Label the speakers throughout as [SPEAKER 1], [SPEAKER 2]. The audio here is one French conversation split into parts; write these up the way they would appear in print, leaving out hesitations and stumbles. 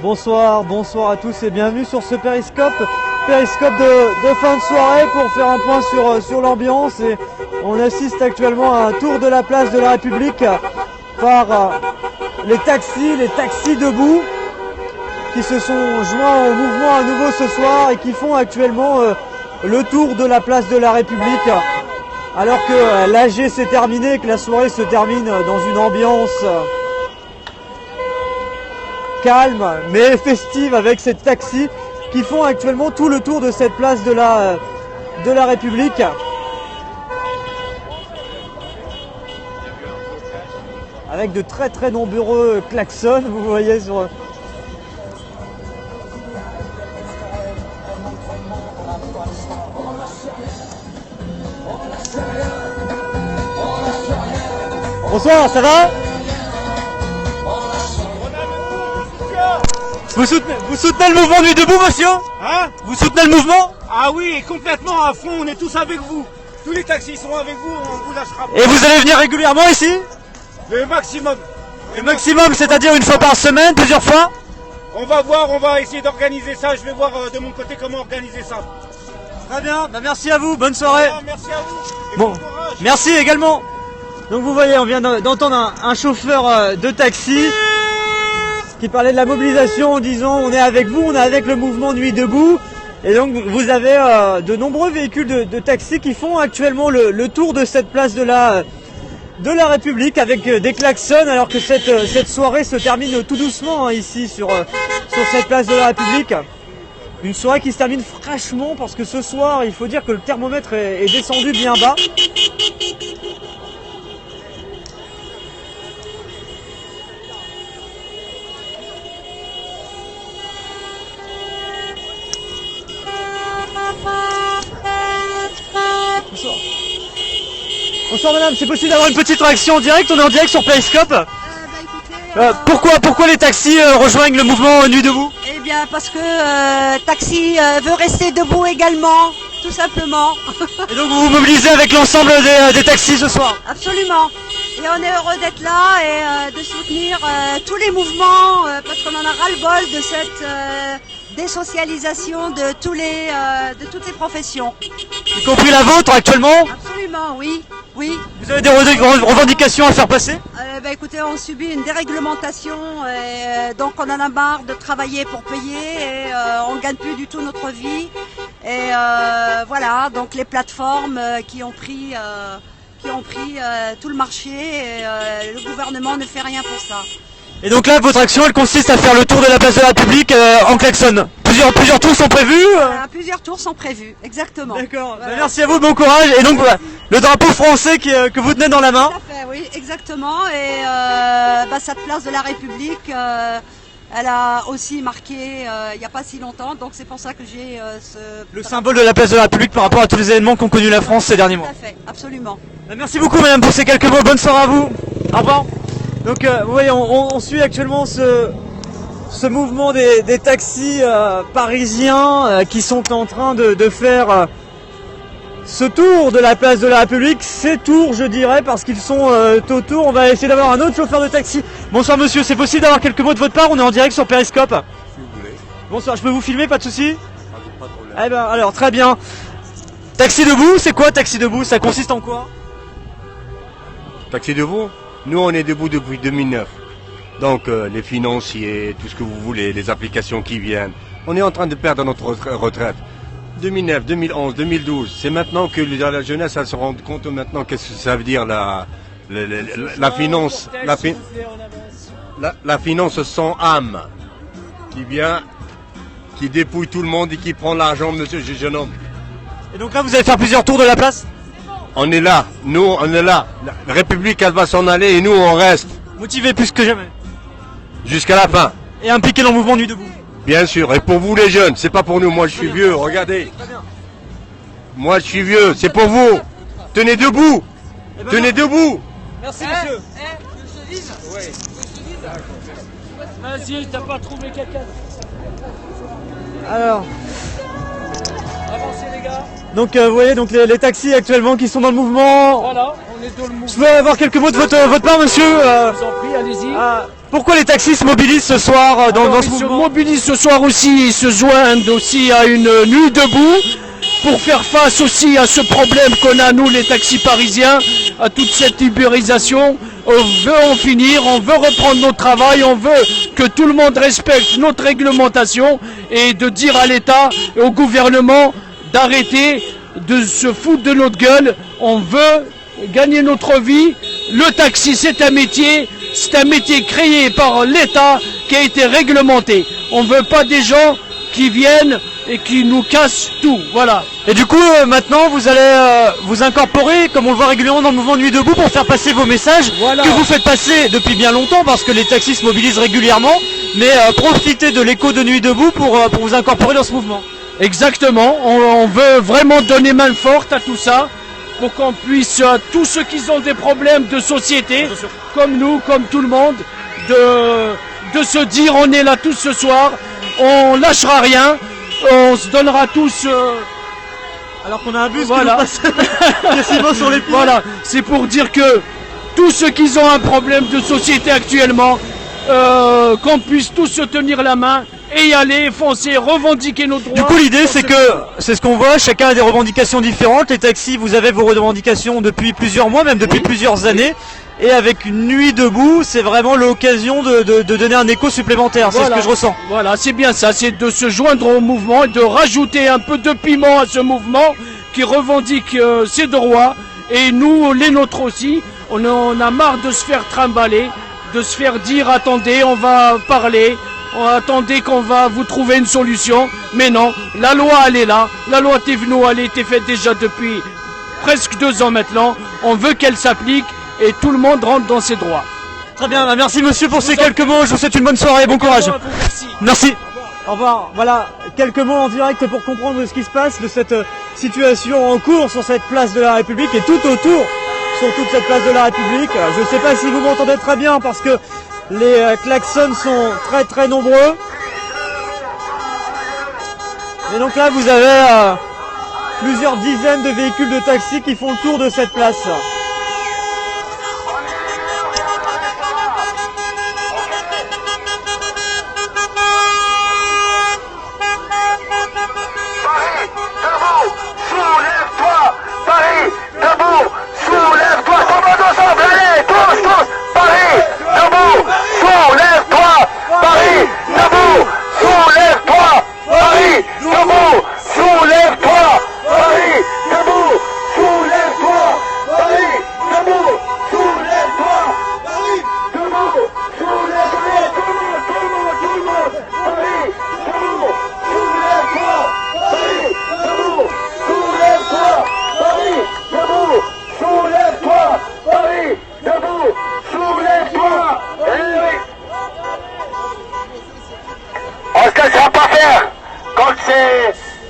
[SPEAKER 1] Bonsoir, bonsoir à tous et bienvenue sur ce périscope de fin de soirée pour faire un point sur l'ambiance. Et on assiste actuellement à un tour de la place de la République par les taxis debout qui se sont joints au mouvement à nouveau ce soir et qui font actuellement le tour de la place de la République alors que l'AG s'est terminé et que la soirée se termine dans une ambiance calme mais festive avec ces taxis qui font actuellement tout le tour de cette place de la République. Avec de très très nombreux klaxons, vous voyez sur... Bonsoir, ça va? Vous soutenez le mouvement Nuit debout, monsieur?
[SPEAKER 2] Hein?
[SPEAKER 1] Vous soutenez le mouvement?
[SPEAKER 2] Ah oui, complètement à fond, on est tous avec vous. Tous les taxis sont avec vous, on vous lâchera pas.
[SPEAKER 1] Et vous allez venir régulièrement ici?
[SPEAKER 2] Le maximum.
[SPEAKER 1] Le maximum, c'est-à-dire une fois par semaine, plusieurs fois?
[SPEAKER 2] On va voir, on va essayer d'organiser ça. Je vais voir de mon côté comment organiser ça.
[SPEAKER 1] Très bien, bah merci à vous, bonne soirée.
[SPEAKER 2] Ah, merci à vous. Et
[SPEAKER 1] Bon,
[SPEAKER 2] bon courage.
[SPEAKER 1] merci également. Donc vous voyez, on vient d'entendre un chauffeur de taxi qui parlait de la mobilisation en disant on est avec vous, on est avec le mouvement Nuit debout. Et donc vous avez de nombreux véhicules de taxi qui font actuellement le tour de cette place de la République avec des klaxons alors que cette soirée se termine tout doucement hein, ici sur cette place de la République. Une soirée qui se termine fraîchement parce que ce soir il faut dire que le thermomètre est descendu bien bas. Bonsoir. Bonsoir madame, c'est possible d'avoir une petite réaction en direct? On est en direct sur Periscope. Pourquoi les taxis rejoignent le mouvement Nuit debout?
[SPEAKER 3] Eh bien parce que Taxi veut rester debout également, tout simplement.
[SPEAKER 1] Et donc vous vous mobilisez avec l'ensemble des taxis ce soir?
[SPEAKER 3] Absolument. Et on est heureux d'être là et de soutenir tous les mouvements parce qu'on en a ras-le-bol de cette désocialisation de toutes les professions.
[SPEAKER 1] Y compris la vôtre actuellement?
[SPEAKER 3] Absolument, oui. Oui.
[SPEAKER 1] Vous avez des revendications à faire passer?
[SPEAKER 3] Écoutez, on subit une déréglementation et donc on en a marre de travailler pour payer et on ne gagne plus du tout notre vie. Et voilà, donc les plateformes qui ont pris tout le marché et le gouvernement ne fait rien pour ça.
[SPEAKER 1] Et donc là, votre action, elle consiste à faire le tour de la place de la République en klaxon. Plusieurs tours sont prévus
[SPEAKER 3] Plusieurs tours sont prévus, exactement.
[SPEAKER 1] D'accord,
[SPEAKER 3] Voilà.
[SPEAKER 1] merci à vous, bon courage. Et donc, voilà, le drapeau français que vous tenez dans la main.
[SPEAKER 3] Tout à fait, oui, exactement. Et cette place de la République, elle a aussi marqué il n'y a pas si longtemps, donc c'est pour ça que j'ai
[SPEAKER 1] Le symbole de la place de la République par rapport à tous les événements qu'ont connu la France ces derniers mois.
[SPEAKER 3] Tout à fait, absolument.
[SPEAKER 1] Merci beaucoup madame pour ces quelques mots, bonne soirée à vous. Au revoir. Donc vous voyez, on suit actuellement ce mouvement des taxis parisiens qui sont en train de faire ce tour de la place de la République. Ces tours je dirais parce qu'ils sont autour. On va essayer d'avoir un autre chauffeur de taxi. Bonsoir monsieur, c'est possible d'avoir quelques mots de votre part? On est en direct sur Periscope.
[SPEAKER 4] Si vous voulez.
[SPEAKER 1] Bonsoir, je peux vous filmer, pas de souci?
[SPEAKER 4] Pas de problème.
[SPEAKER 1] Eh ben alors très bien. Taxi debout, c'est quoi Taxi debout? Ça consiste en quoi?
[SPEAKER 4] Taxi debout? Nous, on est debout depuis 2009. Donc, les financiers, tout ce que vous voulez, les applications qui viennent. On est en train de perdre notre retraite. 2009, 2011, 2012. C'est maintenant que la jeunesse, elle se rend compte maintenant qu'est-ce que ça veut dire la finance. La finance sans âme. Qui vient, qui dépouille tout le monde et qui prend l'argent, monsieur ce jeune homme.
[SPEAKER 1] Et donc là vous allez faire plusieurs tours de la place?
[SPEAKER 4] On est là, nous on est là. La République elle va s'en aller et nous on reste.
[SPEAKER 1] Motivé plus que jamais.
[SPEAKER 4] Jusqu'à la fin.
[SPEAKER 1] Et impliqué dans le mouvement Nuit debout.
[SPEAKER 4] Bien sûr, et pour vous les jeunes, c'est pas pour nous, moi je suis vieux, regardez. Moi je suis vieux, c'est pour vous. Tenez debout.
[SPEAKER 1] Eh ben,
[SPEAKER 4] Tenez debout.
[SPEAKER 1] Merci monsieur.
[SPEAKER 5] Vas-y, t'as pas trouvé quelqu'un?
[SPEAKER 1] Alors,
[SPEAKER 5] Avancez les gars.
[SPEAKER 1] donc vous voyez donc les taxis actuellement qui sont dans le mouvement.
[SPEAKER 5] Voilà, on est dans le mouvement.
[SPEAKER 1] Je veux avoir quelques mots de votre part monsieur.
[SPEAKER 5] Je vous en prie, allez-y.
[SPEAKER 1] Pourquoi les taxis se mobilisent ce soir dans ce
[SPEAKER 5] Ils se
[SPEAKER 1] mouvement?
[SPEAKER 5] mobilisent ce soir aussi, ils se joignent aussi à une nuit debout pour faire face aussi à ce problème qu'on a nous les taxis parisiens, à toute cette ubérisation. On veut en finir, on veut reprendre notre travail, on veut que tout le monde respecte notre réglementation et de dire à l'État et au gouvernement d'arrêter de se foutre de notre gueule. On veut gagner notre vie. Le taxi, c'est un métier créé par l'État qui a été réglementé. On veut pas des gens qui viennent et qui nous cassent tout. Voilà.
[SPEAKER 1] Et du coup, maintenant, vous allez vous incorporer, comme on le voit régulièrement dans le mouvement Nuit debout, pour faire passer vos messages
[SPEAKER 5] Voilà.
[SPEAKER 1] que vous faites passer depuis bien longtemps, parce que les taxis se mobilisent régulièrement, mais profitez de l'écho de Nuit debout pour vous incorporer dans ce mouvement.
[SPEAKER 5] Exactement. On veut vraiment donner main forte à tout ça pour qu'on puisse, tous ceux qui ont des problèmes de société, comme nous, comme tout le monde, de se dire on est là tous ce soir, on lâchera rien, on se donnera tous...
[SPEAKER 1] Alors qu'on a un bus
[SPEAKER 5] Voilà.
[SPEAKER 1] qui nous passe quasiment sur les pieds.
[SPEAKER 5] Voilà, c'est pour dire que tous ceux qui ont un problème de société actuellement, qu'on puisse tous se tenir la main et y aller, foncer, revendiquer nos droits.
[SPEAKER 1] Du coup, l'idée, c'est que, c'est ce qu'on voit, chacun a des revendications différentes. Les taxis, vous avez vos revendications depuis plusieurs mois, même depuis plusieurs années. Et avec une Nuit debout, c'est vraiment l'occasion de donner un écho supplémentaire. C'est ce que je ressens.
[SPEAKER 5] Voilà, c'est bien ça, c'est de se joindre au mouvement et de rajouter un peu de piment à ce mouvement qui revendique ses droits. Et nous, les nôtres aussi, on a marre de se faire trimballer, de se faire dire attendez, on va parler. Attendez qu'on va vous trouver une solution, mais non, la loi elle est là, la loi Thévenot elle a été faite déjà depuis presque 2 ans maintenant, on veut qu'elle s'applique et tout le monde rentre dans ses droits.
[SPEAKER 1] Très bien, bah merci monsieur pour ces quelques mots, je vous souhaite une bonne soirée, bon courage.
[SPEAKER 5] Merci.
[SPEAKER 1] Merci. Au revoir. Voilà, quelques mots en direct pour comprendre ce qui se passe, de cette situation en cours sur cette place de la République et tout autour sur toute cette place de la République. Je ne sais pas si vous m'entendez très bien parce que les klaxons sont très très nombreux. Et donc là vous avez plusieurs dizaines de véhicules de taxi qui font le tour de cette place.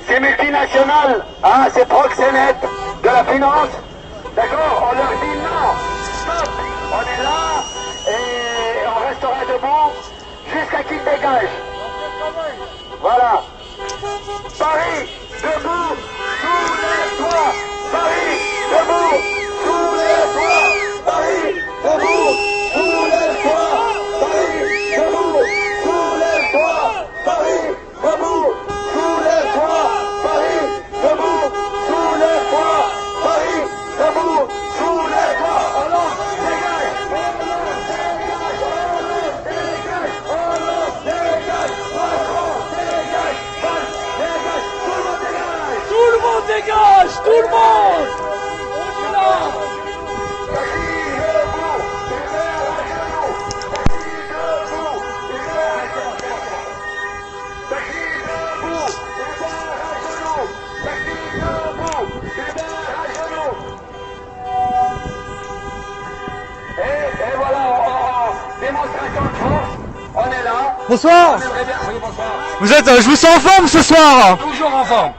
[SPEAKER 6] Ces multinationales, hein, ces proxénètes de la finance, d'accord, on leur dit non, stop, on est là et on restera debout jusqu'à qu'ils dégagent. Voilà. Paris, debout, sous les toits. Paris, debout, sous les toits. Paris, debout, sous les toits. Paris, debout, sous les toits. Paris, debout.
[SPEAKER 5] Dégage, tout le monde! On est là!
[SPEAKER 6] Et voilà, démonstration de force, on est là.
[SPEAKER 1] Bonsoir.
[SPEAKER 6] Oui, bonsoir.
[SPEAKER 1] Vous êtes, je vous sens en forme ce soir.
[SPEAKER 6] Toujours en forme.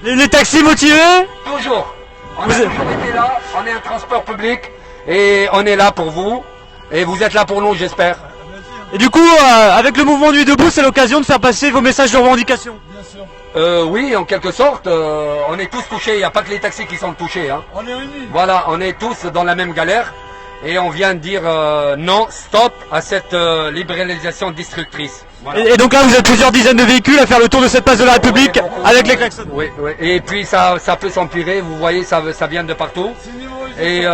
[SPEAKER 1] Les taxis motivés?
[SPEAKER 6] Toujours. On a toujours été là, on est un transport public et on est là pour vous et vous êtes là pour nous, j'espère.
[SPEAKER 1] Et du coup, avec le mouvement Nuit debout, c'est l'occasion de faire passer vos messages de revendication.
[SPEAKER 6] Oui, en quelque sorte, on est tous touchés, il n'y a pas que les taxis qui sont touchés. Hein.
[SPEAKER 2] On est unis.
[SPEAKER 6] Voilà, on est tous dans la même galère
[SPEAKER 7] Et on vient de dire non, stop à cette libéralisation destructrice. Voilà.
[SPEAKER 1] Et donc là, vous êtes plusieurs dizaines de véhicules à faire le tour de cette place de la République avec les klaxons.
[SPEAKER 7] Oui, oui. Et puis ça peut s'empirer, vous voyez, ça vient de partout. Et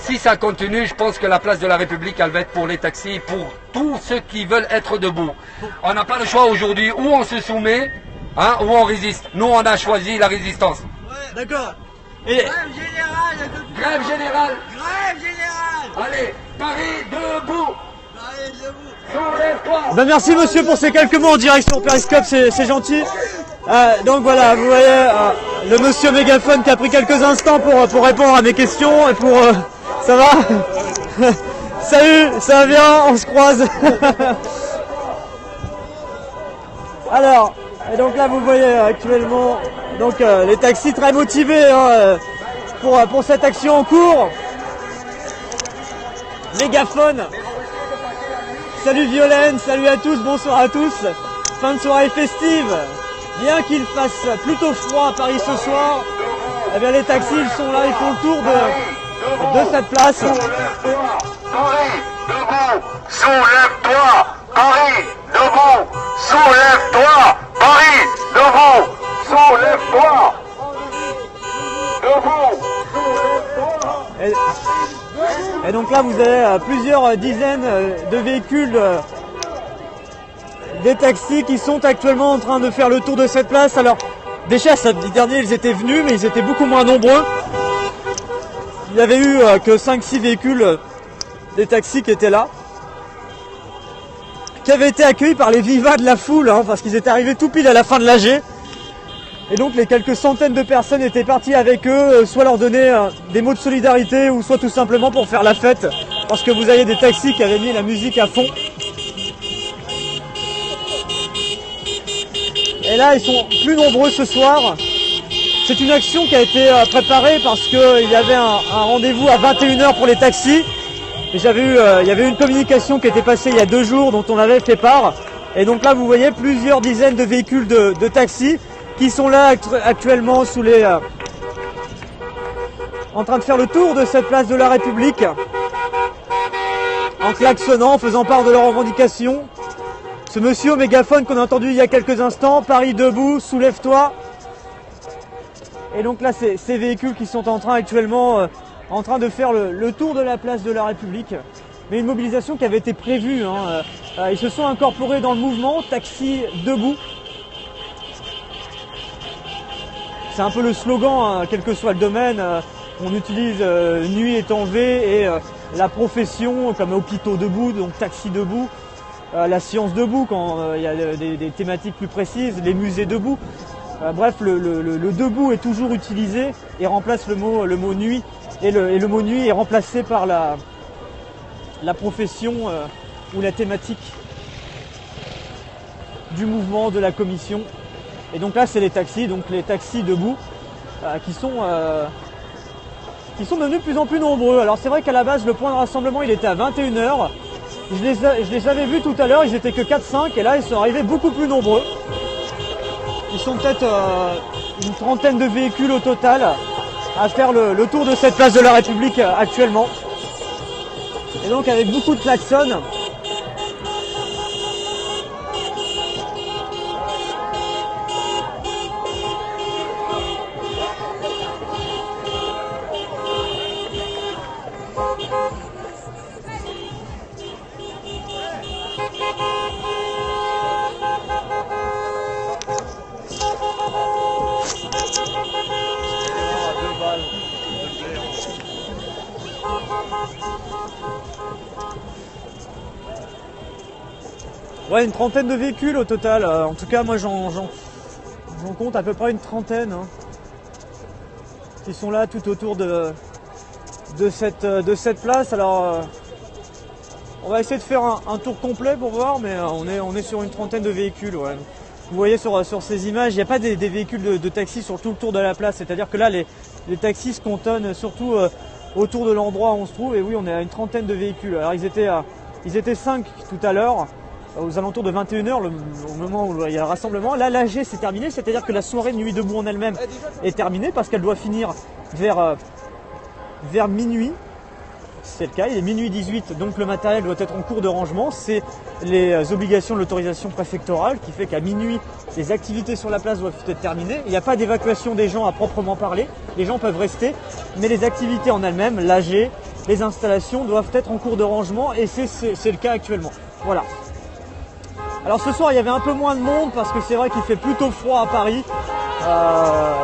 [SPEAKER 7] si ça continue, je pense que la place de la République, elle va être pour les taxis, pour tous ceux qui veulent être debout. On n'a pas le choix aujourd'hui, ou on se soumet, hein, ou on résiste. Nous, on a choisi la résistance.
[SPEAKER 1] Ouais, d'accord. Et...
[SPEAKER 7] Grève générale. Grève générale. Allez, Paris debout. Paris debout. Soulève-toi.
[SPEAKER 1] Ben merci monsieur pour ces quelques mots en direct sur Periscope, c'est gentil. Donc voilà, vous voyez le monsieur mégaphone qui a pris quelques instants pour répondre à mes questions et pour... ça va? Salut, ça va bien? On se croise. Alors, et donc là vous voyez actuellement donc, les taxis très motivés hein, pour cette action en cours. Mégaphone. Salut Violaine, salut à tous, bonsoir à tous. Fin de soirée festive. Bien qu'il fasse plutôt froid à Paris ce soir, eh bien les taxis ils sont là, ils font le tour de cette place.
[SPEAKER 6] Soulève-toi, Paris, debout. Soulève-toi, Paris, debout. Soulève-toi, Paris, debout. Soulève-toi. Debout.
[SPEAKER 1] Et donc là vous avez plusieurs dizaines de véhicules des taxis qui sont actuellement en train de faire le tour de cette place. Alors déjà samedi dernier ils étaient venus mais ils étaient beaucoup moins nombreux. Il n'y avait eu que 5-6 véhicules des taxis qui étaient là, qui avaient été accueillis par les vivas de la foule hein, parce qu'ils étaient arrivés tout pile à la fin de l'AG. Et donc les quelques centaines de personnes étaient parties avec eux, soit leur donner des mots de solidarité ou soit tout simplement pour faire la fête parce que vous aviez des taxis qui avaient mis la musique à fond. Et là ils sont plus nombreux ce soir. C'est une action qui a été préparée parce qu'il y avait un rendez-vous à 21h pour les taxis. Et il y avait eu une communication qui était passée il y a 2 jours dont on avait fait part. Et donc là vous voyez plusieurs dizaines de véhicules de taxis qui sont là actuellement sous les, en train de faire le tour de cette place de la République. En klaxonnant, en faisant part de leurs revendications. Ce monsieur au mégaphone qu'on a entendu il y a quelques instants, Paris debout, soulève-toi. Et donc là, c'est ces véhicules qui sont en train actuellement en train de faire le tour de la place de la République. Mais une mobilisation qui avait été prévue. Hein. Ils se sont incorporés dans le mouvement, taxi debout. C'est un peu le slogan, hein, quel que soit le domaine. On utilise nuit est en V et la profession comme hôpitaux debout, donc taxi debout. La science debout quand il y a des thématiques plus précises, les musées debout. Bref, le debout est toujours utilisé et remplace le mot nuit. Et le mot nuit est remplacé par la profession ou la thématique du mouvement, de la commission. Et donc là, c'est les taxis debout qui sont devenus de plus en plus nombreux. Alors c'est vrai qu'à la base, le point de rassemblement, il était à 21h. Je les avais vus tout à l'heure, ils étaient que 4-5 et là, ils sont arrivés beaucoup plus nombreux. Ils sont peut-être une trentaine de véhicules au total à faire le tour de cette place de la République actuellement. Et donc avec beaucoup de klaxons. Ouais, une trentaine de véhicules au total. En tout cas, moi j'en compte à peu près une trentaine hein, qui sont là tout autour de cette place. Alors, on va essayer de faire un tour complet pour voir, mais on est sur une trentaine de véhicules. Ouais. Vous voyez sur ces images, il n'y a pas des véhicules de taxi sur tout le tour de la place. C'est-à-dire que là, les taxis se cantonnent surtout autour de l'endroit où on se trouve. Et oui, on est à une trentaine de véhicules. Alors, ils étaient 5 tout à l'heure. Aux alentours de 21h, au moment où il y a le rassemblement. Là, l'AG c'est terminé, c'est-à-dire que la soirée de Nuit debout en elle-même est terminée parce qu'elle doit finir vers minuit. c'est le cas, il est minuit 18, donc le matériel doit être en cours de rangement. C'est les obligations de l'autorisation préfectorale qui fait qu'à minuit, les activités sur la place doivent être terminées. Il n'y a pas d'évacuation des gens à proprement parler, les gens peuvent rester, mais les activités en elles-mêmes, l'AG, les installations doivent être en cours de rangement et c'est le cas actuellement. Voilà. Alors ce soir, il y avait un peu moins de monde parce que c'est vrai qu'il fait plutôt froid à Paris.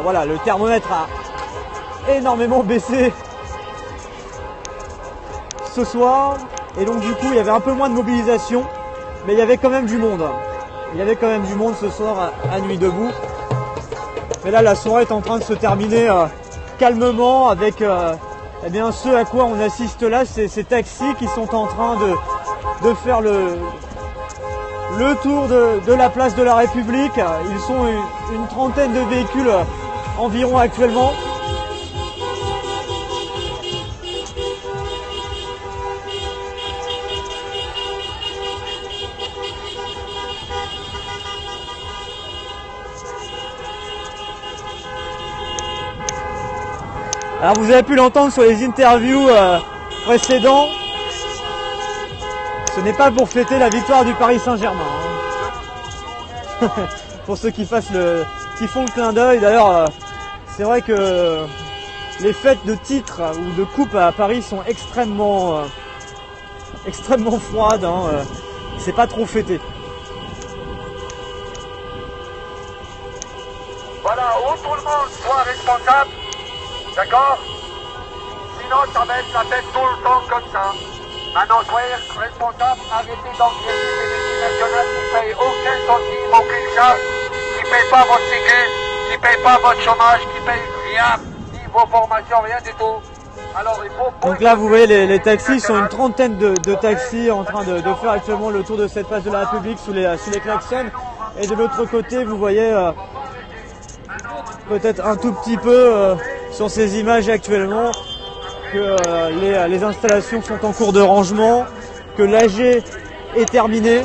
[SPEAKER 1] Voilà, le thermomètre a énormément baissé ce soir et donc du coup il y avait un peu moins de mobilisation, mais il y avait quand même du monde. Il y avait quand même du monde ce soir à Nuit debout. Mais là la soirée est en train de se terminer calmement avec eh bien, ce à quoi on assiste là, c'est ces taxis qui sont en train de faire le tour de la place de la République. Ils sont une trentaine de véhicules environ actuellement. Alors vous avez pu l'entendre sur les interviews précédents, ce n'est pas pour fêter la victoire du Paris Saint-Germain. Hein. Pour ceux qui font le clin d'œil, d'ailleurs c'est vrai que les fêtes de titres ou de coupe à Paris sont extrêmement froides, hein. C'est pas trop fêté.
[SPEAKER 6] Voilà, où tout le monde soit responsable, d'accord? Sinon, ça va être la tête tout le temps comme ça. Maintenant, soyez responsable, arrêtez d'engraisser les multinationales qui ne payent aucun centime, aucune charge, qui ne payent pas votre sécurité, qui ne payent pas votre chômage, qui ne payent rien, ni vos formations, rien du tout. Alors, il faut...
[SPEAKER 1] Donc là, vous voyez, les taxis sont une trentaine de taxis en train de faire actuellement le tour de cette place de la République sous les klaxons. Et de l'autre côté, vous voyez peut-être un tout petit peu sur ces images actuellement que les installations sont en cours de rangement, que l'AG est terminée.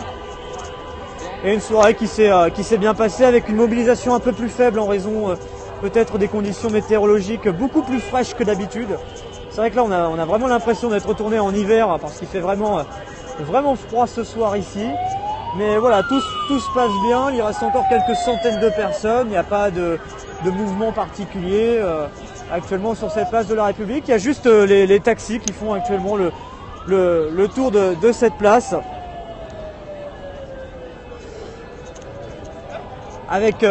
[SPEAKER 1] Et une soirée qui s'est bien passée avec une mobilisation un peu plus faible en raison peut-être des conditions météorologiques beaucoup plus fraîches que d'habitude. C'est vrai que là on a vraiment l'impression d'être retourné en hiver parce qu'il fait vraiment froid ce soir ici. Mais voilà, tout se passe bien, il reste encore quelques centaines de personnes, il n'y a pas de mouvement particulier actuellement sur cette place de la République. Il y a juste les taxis qui font actuellement le tour de cette place. Avec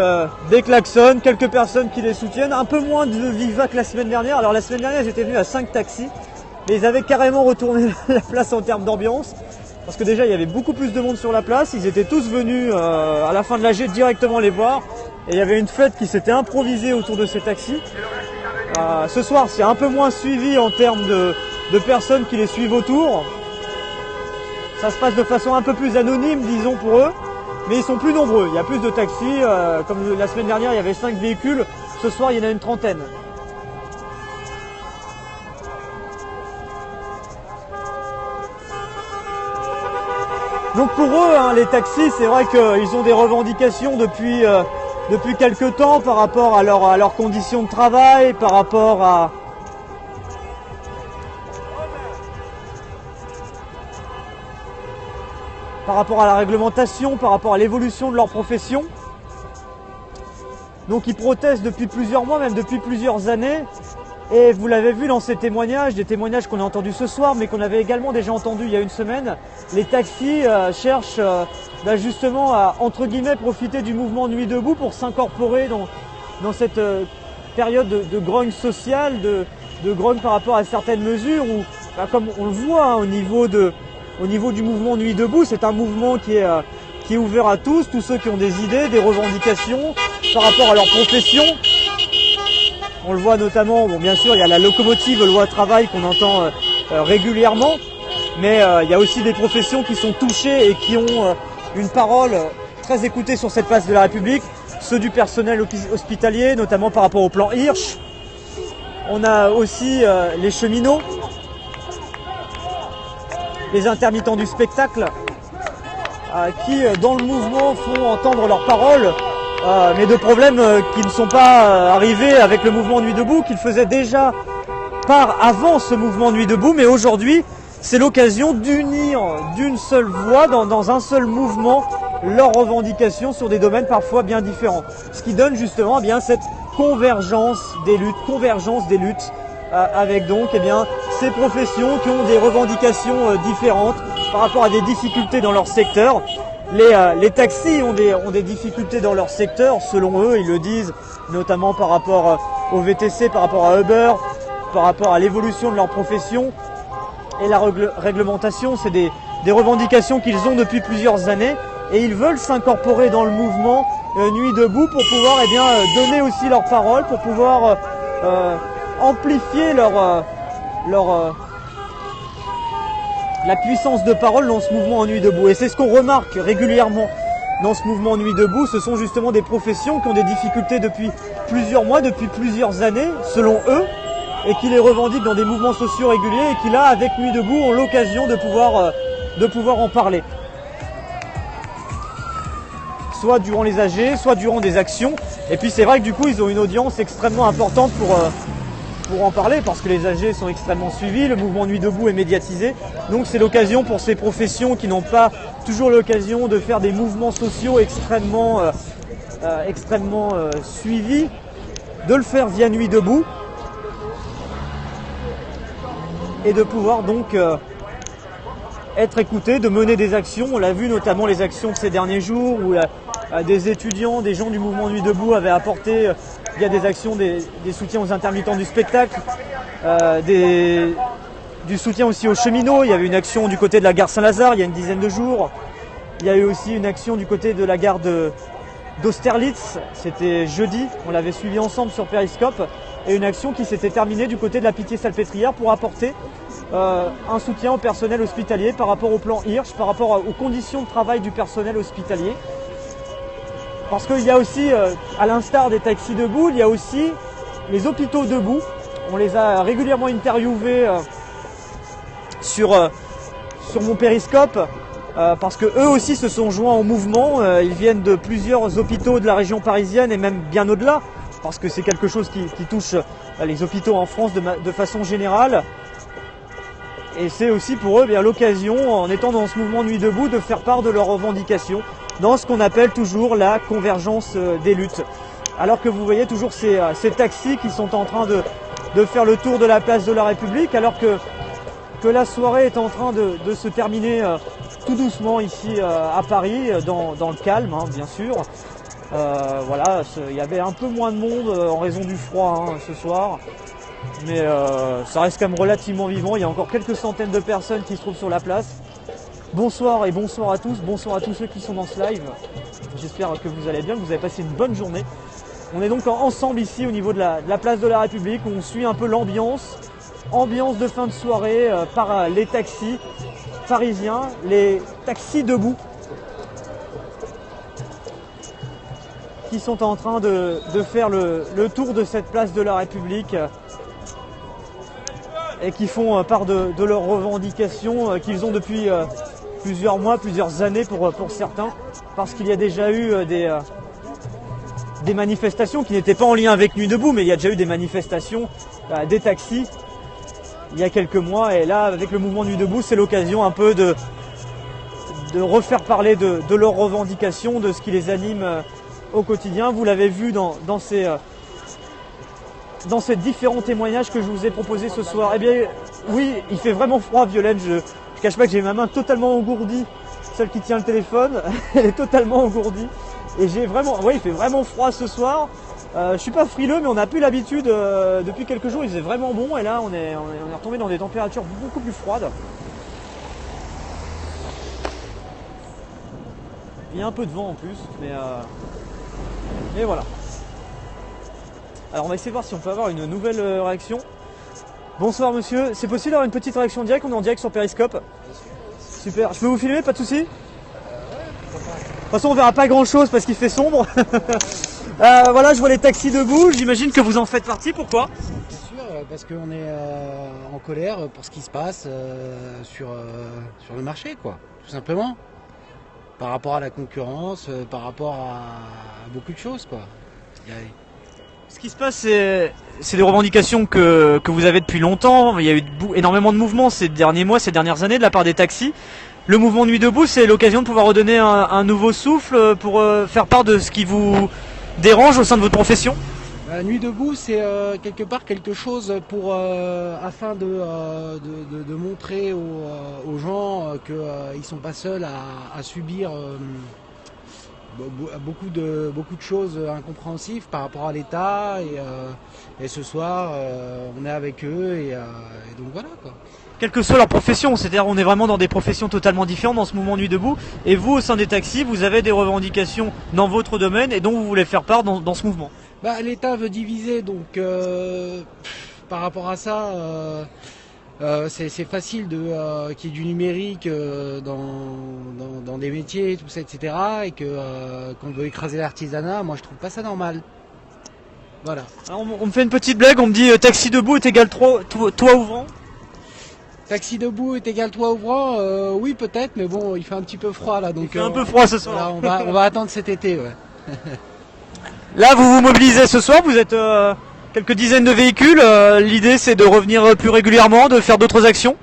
[SPEAKER 1] des klaxons, quelques personnes qui les soutiennent, un peu moins de viva que la semaine dernière. Alors la semaine dernière, ils étaient venus à 5 taxis, mais ils avaient carrément retourné la place en termes d'ambiance. Parce que déjà, il y avait beaucoup plus de monde sur la place. Ils étaient tous venus à la fin de l'AG directement les voir. Et il y avait une fête qui s'était improvisée autour de ces taxis. Ce soir, c'est un peu moins suivi en termes de personnes qui les suivent autour. Ça se passe de façon un peu plus anonyme, disons, pour eux. Mais ils sont plus nombreux, il y a plus de taxis, comme la semaine dernière il y avait 5 véhicules, ce soir il y en a une trentaine. Donc pour eux, hein, les taxis, c'est vrai qu'ils ont des revendications depuis quelques temps par rapport à leurs conditions de travail, par rapport à... la réglementation, par rapport à l'évolution de leur profession. Donc ils protestent depuis plusieurs mois, même depuis plusieurs années. Et vous l'avez vu dans ces témoignages, des témoignages qu'on a entendus ce soir, mais qu'on avait également déjà entendus il y a une semaine. Les taxis cherchent justement à, entre guillemets, profiter du mouvement Nuit debout pour s'incorporer dans cette période de grogne sociale, de grogne par rapport à certaines mesures, où, comme on le voit hein, au niveau du mouvement Nuit debout, c'est un mouvement qui est ouvert à tous ceux qui ont des idées, des revendications par rapport à leur profession. On le voit notamment, bon, bien sûr, il y a la locomotive loi travail qu'on entend régulièrement, mais il y a aussi des professions qui sont touchées et qui ont une parole très écoutée sur cette place de la République, ceux du personnel hospitalier, notamment par rapport au plan Hirsch. On a aussi les cheminots, les intermittents du spectacle, qui dans le mouvement font entendre leurs paroles, mais de problèmes qui ne sont pas arrivés avec le mouvement Nuit debout, qu'ils faisaient déjà part avant ce mouvement Nuit debout, mais aujourd'hui c'est l'occasion d'unir d'une seule voix, dans un seul mouvement, leurs revendications sur des domaines parfois bien différents. Ce qui donne justement eh bien, cette convergence des luttes, avec donc eh bien, ces professions qui ont des revendications différentes par rapport à des difficultés dans leur secteur. Les taxis ont des difficultés dans leur secteur, selon eux, ils le disent, notamment par rapport au VTC, par rapport à Uber, par rapport à l'évolution de leur profession. Et la réglementation, c'est des revendications qu'ils ont depuis plusieurs années et ils veulent s'incorporer dans le mouvement Nuit debout pour pouvoir eh bien, donner aussi leur parole, pour pouvoir amplifier la puissance de parole dans ce mouvement en Nuit debout. Et c'est ce qu'on remarque régulièrement dans ce mouvement Nuit debout, ce sont justement des professions qui ont des difficultés depuis plusieurs mois, depuis plusieurs années, selon eux, et qui les revendiquent dans des mouvements sociaux réguliers et qui là, avec Nuit debout, ont l'occasion de pouvoir en parler. Soit durant les AG, soit durant des actions. Et puis c'est vrai que du coup, ils ont une audience extrêmement importante pour en parler, parce que les AG sont extrêmement suivis, le mouvement Nuit debout est médiatisé. Donc c'est l'occasion pour ces professions qui n'ont pas toujours l'occasion de faire des mouvements sociaux extrêmement suivis, de le faire via Nuit debout. Et de pouvoir donc être écouté, de mener des actions. On l'a vu notamment les actions de ces derniers jours où des étudiants, des gens du mouvement Nuit debout avaient apporté via des actions des soutiens aux intermittents du spectacle, du soutien aussi aux cheminots. Il y avait une action du côté de la gare Saint-Lazare il y a une dizaine de jours. Il y a eu aussi une action du côté de la gare d'Austerlitz, c'était jeudi, on l'avait suivi ensemble sur Periscope. Et une action qui s'était terminée du côté de la Pitié-Salpêtrière pour apporter un soutien au personnel hospitalier par rapport au plan Hirsch, par rapport aux conditions de travail du personnel hospitalier. Parce qu'il y a aussi, à l'instar des taxis debout, il y a aussi les hôpitaux debout. On les a régulièrement interviewés sur mon Periscope, parce que eux aussi se sont joints au mouvement. Ils viennent de plusieurs hôpitaux de la région parisienne et même bien au-delà, parce que c'est quelque chose qui touche les hôpitaux en France de façon générale. Et c'est aussi pour eux bien l'occasion, en étant dans ce mouvement Nuit debout, de faire part de leurs revendications dans ce qu'on appelle toujours la convergence des luttes. Alors que vous voyez toujours ces taxis qui sont en train de faire le tour de la place de la République, alors que la soirée est en train de se terminer tout doucement ici à Paris, dans le calme, hein, bien sûr. Voilà, il y avait un peu moins de monde en raison du froid ce soir, mais ça reste quand même relativement vivant. Il y a encore quelques centaines de personnes qui se trouvent sur la place. Bonsoir et bonsoir à tous, bonsoir à tous ceux qui sont dans ce live. J'espère que vous allez bien, que vous avez passé une bonne journée. On est donc ensemble ici au niveau de la place de la République, où on suit un peu l'ambiance de fin de soirée par les taxis parisiens, les taxis debout, qui sont en train de faire le tour de cette place de la République et qui font part de leurs revendications qu'ils ont depuis plusieurs mois, plusieurs années pour certains, parce qu'il y a déjà eu des manifestations qui n'étaient pas en lien avec Nuit debout, mais il y a déjà eu des manifestations des taxis il y a quelques mois, et là avec le mouvement Nuit debout, c'est l'occasion un peu de refaire parler de leurs revendications, de ce qui les anime au quotidien. Vous l'avez vu dans ces différents témoignages que je vous ai proposés ce soir. Eh bien oui, il fait vraiment froid, Violaine, je ne cache pas que j'ai ma main totalement engourdie, celle qui tient le téléphone, elle est totalement engourdie, et il fait vraiment froid ce soir. Je suis pas frileux, mais on n'a plus l'habitude, depuis quelques jours il faisait vraiment bon, et là on est retombé dans des températures beaucoup plus froides. Il y a un peu de vent en plus, mais voilà. Alors on va essayer de voir si on peut avoir une nouvelle réaction. Bonsoir monsieur, c'est possible d'avoir une petite réaction directe? On est en direct sur Periscope. Super, je peux vous filmer, pas de souci? De toute façon on verra pas grand chose parce qu'il fait sombre. Voilà, je vois les taxis debout, j'imagine que vous en faites partie, pourquoi?
[SPEAKER 8] Bien sûr, parce qu'on est en colère pour ce qui se passe sur le marché, quoi, tout simplement. Par rapport à la concurrence, par rapport à beaucoup de choses, quoi.
[SPEAKER 1] Ce qui se passe, c'est des revendications que vous avez depuis longtemps. Il y a eu énormément de mouvements ces derniers mois, ces dernières années de la part des taxis. Le mouvement Nuit debout, c'est l'occasion de pouvoir redonner un nouveau souffle pour faire part de ce qui vous dérange au sein de votre profession.
[SPEAKER 8] Nuit debout, c'est quelque part quelque chose pour afin de montrer aux gens qu'ils sont pas seuls à subir beaucoup de choses incompréhensibles par rapport à l'État et ce soir on est avec eux et donc voilà quoi.
[SPEAKER 1] Quelle que soit leur profession, c'est-à-dire on est vraiment dans des professions totalement différentes dans ce mouvement Nuit debout, et vous au sein des taxis, vous avez des revendications dans votre domaine et dont vous voulez faire part dans ce mouvement.
[SPEAKER 8] L'État veut diviser, donc par rapport à ça, c'est facile qu'il y ait du numérique dans des métiers, tout ça, etc. Et qu'on veut écraser l'artisanat. Moi, je trouve pas ça normal. Voilà.
[SPEAKER 1] Alors, on me fait une petite blague, on me dit taxi debout est égal toit ouvrant.
[SPEAKER 8] Taxi debout est égal toit ouvrant, oui peut-être, mais bon, il fait un petit peu froid là, donc.
[SPEAKER 1] Il fait un peu froid ce soir.
[SPEAKER 8] Voilà, on va attendre cet été, ouais.
[SPEAKER 1] Là, vous vous mobilisez ce soir, vous êtes quelques dizaines de véhicules. L'idée, c'est de revenir plus régulièrement, de faire d'autres actions.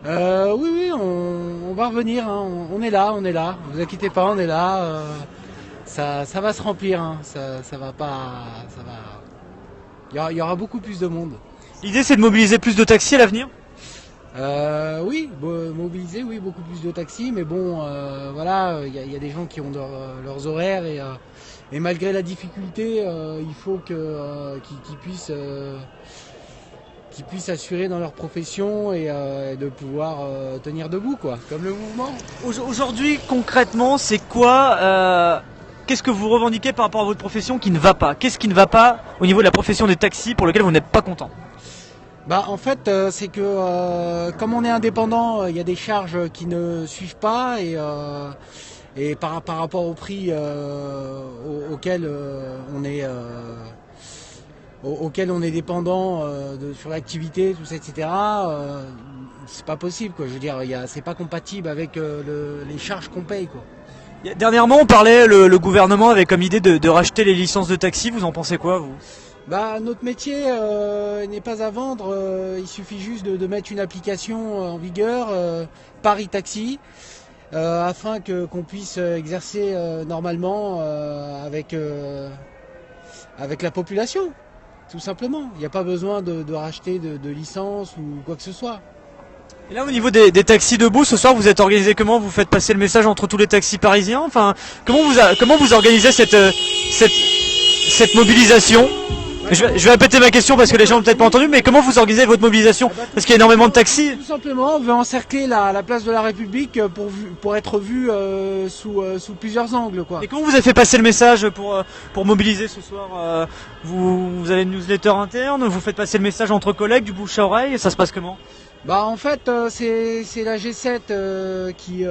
[SPEAKER 8] Oui, on va revenir. Hein. On est là. Vous inquiétez pas, on est là. Ça va se remplir. Hein. Ça va pas. Ça va. Il y aura beaucoup plus de monde.
[SPEAKER 1] L'idée, c'est de mobiliser plus de taxis à l'avenir.
[SPEAKER 8] Oui, mobiliser, oui, beaucoup plus de taxis, mais bon, voilà, il y a des gens qui ont leurs horaires et malgré la difficulté, il faut qu'ils puissent assurer dans leur profession et de pouvoir tenir debout, quoi, comme le mouvement.
[SPEAKER 1] Aujourd'hui, concrètement, c'est quoi qu'est-ce que vous revendiquez par rapport à votre profession qui ne va pas? Qu'est-ce qui ne va pas au niveau de la profession des taxis pour lequel vous n'êtes pas content?
[SPEAKER 8] En fait, c'est que comme on est indépendant, il y a des charges qui ne suivent pas et par rapport au prix auquel on est dépendant sur l'activité, tout ça, etc. C'est pas possible, quoi. Je veux dire, c'est pas compatible avec les charges qu'on paye, quoi.
[SPEAKER 1] Dernièrement, on parlait, le gouvernement avait comme idée de racheter les licences de taxi. Vous en pensez quoi, vous?
[SPEAKER 8] Notre métier n'est pas à vendre, il suffit juste de mettre une application en vigueur, Paris Taxi, afin qu'on puisse exercer normalement avec la population, tout simplement. Il n'y a pas besoin de racheter de licence ou quoi que ce soit.
[SPEAKER 1] Et là, au niveau des taxis debout, ce soir, vous êtes organisé comment? Vous faites passer le message entre tous les taxis parisiens? Enfin, comment vous organisez cette mobilisation? Je vais répéter ma question parce que les gens n'ont peut-être pas entendu, mais comment vous organisez votre mobilisation? Parce qu'il y a énormément de taxis.
[SPEAKER 8] Tout simplement, on veut encercler la place de la République pour être vu sous plusieurs angles, quoi.
[SPEAKER 1] Et comment vous avez fait passer le message pour mobiliser ce soir? Vous avez une newsletter interne? Vous faites passer le message entre collègues, du bouche à oreille? Ça se passe comment?
[SPEAKER 8] En fait, c'est la G7 qui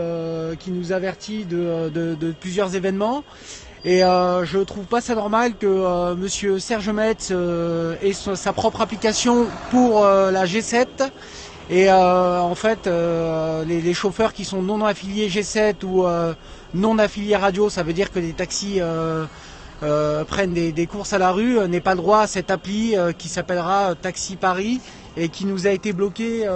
[SPEAKER 8] nous avertit de plusieurs événements. Et je trouve pas ça normal que monsieur Serge Metz ait sa propre application pour la G7 et en fait les chauffeurs qui sont non affiliés G7 ou non affiliés radio, ça veut dire que les taxis prennent des courses à la rue, n'aient pas le droit à cette appli qui s'appellera Taxi Paris et qui nous a été bloqué.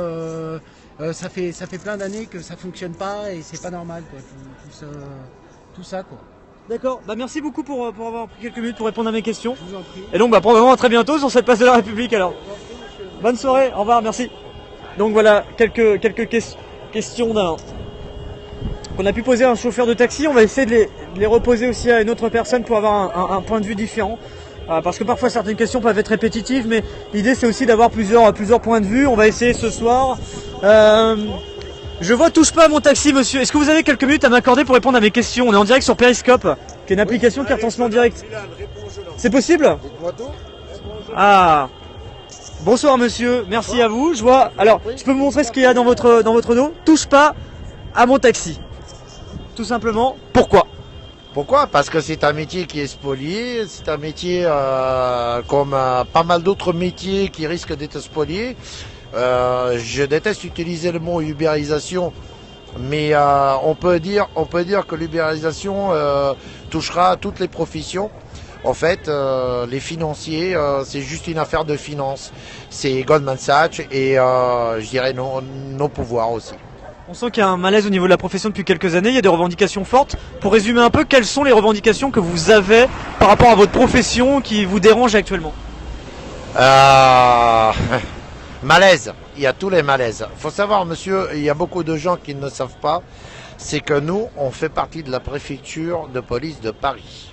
[SPEAKER 8] Ça fait plein d'années que ça fonctionne pas et c'est pas normal, quoi, tout ça, quoi.
[SPEAKER 1] D'accord, merci beaucoup pour avoir pris quelques minutes pour répondre à mes questions.
[SPEAKER 8] Je vous en prie.
[SPEAKER 1] Et donc probablement à très bientôt sur cette place de la République alors. Bonne soirée, au revoir, merci. Donc voilà, quelques questions qu'on a pu poser à un chauffeur de taxi. On va essayer de les reposer aussi à une autre personne pour avoir un point de vue différent. Parce que parfois certaines questions peuvent être répétitives, mais l'idée c'est aussi d'avoir plusieurs points de vue. On va essayer ce soir. Je vois touche pas à mon taxi, monsieur. Est-ce que vous avez quelques minutes à m'accorder pour répondre à mes questions? On est en direct sur Periscope, qui est une application qui retransmet en direct. C'est possible? Ah. Bonsoir monsieur, merci à vous. Je vois. Alors, je peux vous montrer ce qu'il y a dans votre dos? Touche pas à mon taxi. Tout simplement. Pourquoi?
[SPEAKER 9] Pourquoi? Parce que c'est un métier qui est spolié, c'est un métier comme pas mal d'autres métiers qui risquent d'être spoliés. Je déteste utiliser le mot ubérisation, mais on peut dire que l'ubérisation touchera toutes les professions. En fait, les financiers, c'est juste une affaire de finance. C'est Goldman Sachs et je dirais nos pouvoirs aussi.
[SPEAKER 1] On sent qu'il y a un malaise au niveau de la profession depuis quelques années, il y a des revendications fortes. Pour résumer un peu, quelles sont les revendications que vous avez par rapport à votre profession qui vous dérangent actuellement?
[SPEAKER 9] Malaise, il y a tous les malaises. Il faut savoir, monsieur, il y a beaucoup de gens qui ne savent pas, c'est que nous, on fait partie de la préfecture de police de Paris.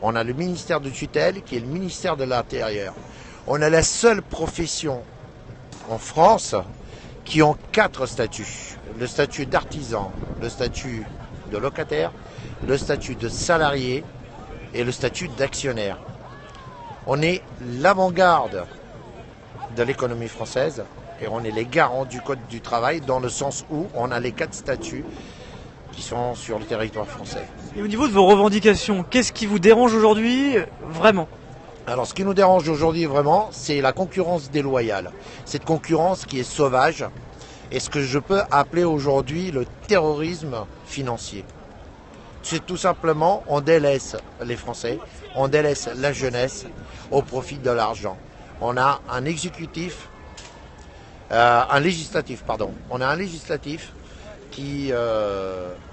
[SPEAKER 9] On a le ministère de tutelle qui est le ministère de l'Intérieur. On a la seule profession en France qui ont 4 statuts. Le statut d'artisan, le statut de locataire, le statut de salarié et le statut d'actionnaire. On est l'avant-garde de l'économie française et on est les garants du code du travail dans le sens où on a les 4 statuts qui sont sur le territoire français.
[SPEAKER 1] Et au niveau de vos revendications, qu'est-ce qui vous dérange aujourd'hui vraiment?
[SPEAKER 9] Alors ce qui nous dérange aujourd'hui vraiment, c'est la concurrence déloyale. Cette concurrence qui est sauvage et ce que je peux appeler aujourd'hui le terrorisme financier. C'est tout simplement, on délaisse les Français, on délaisse la jeunesse au profit de l'argent. On a un législatif qui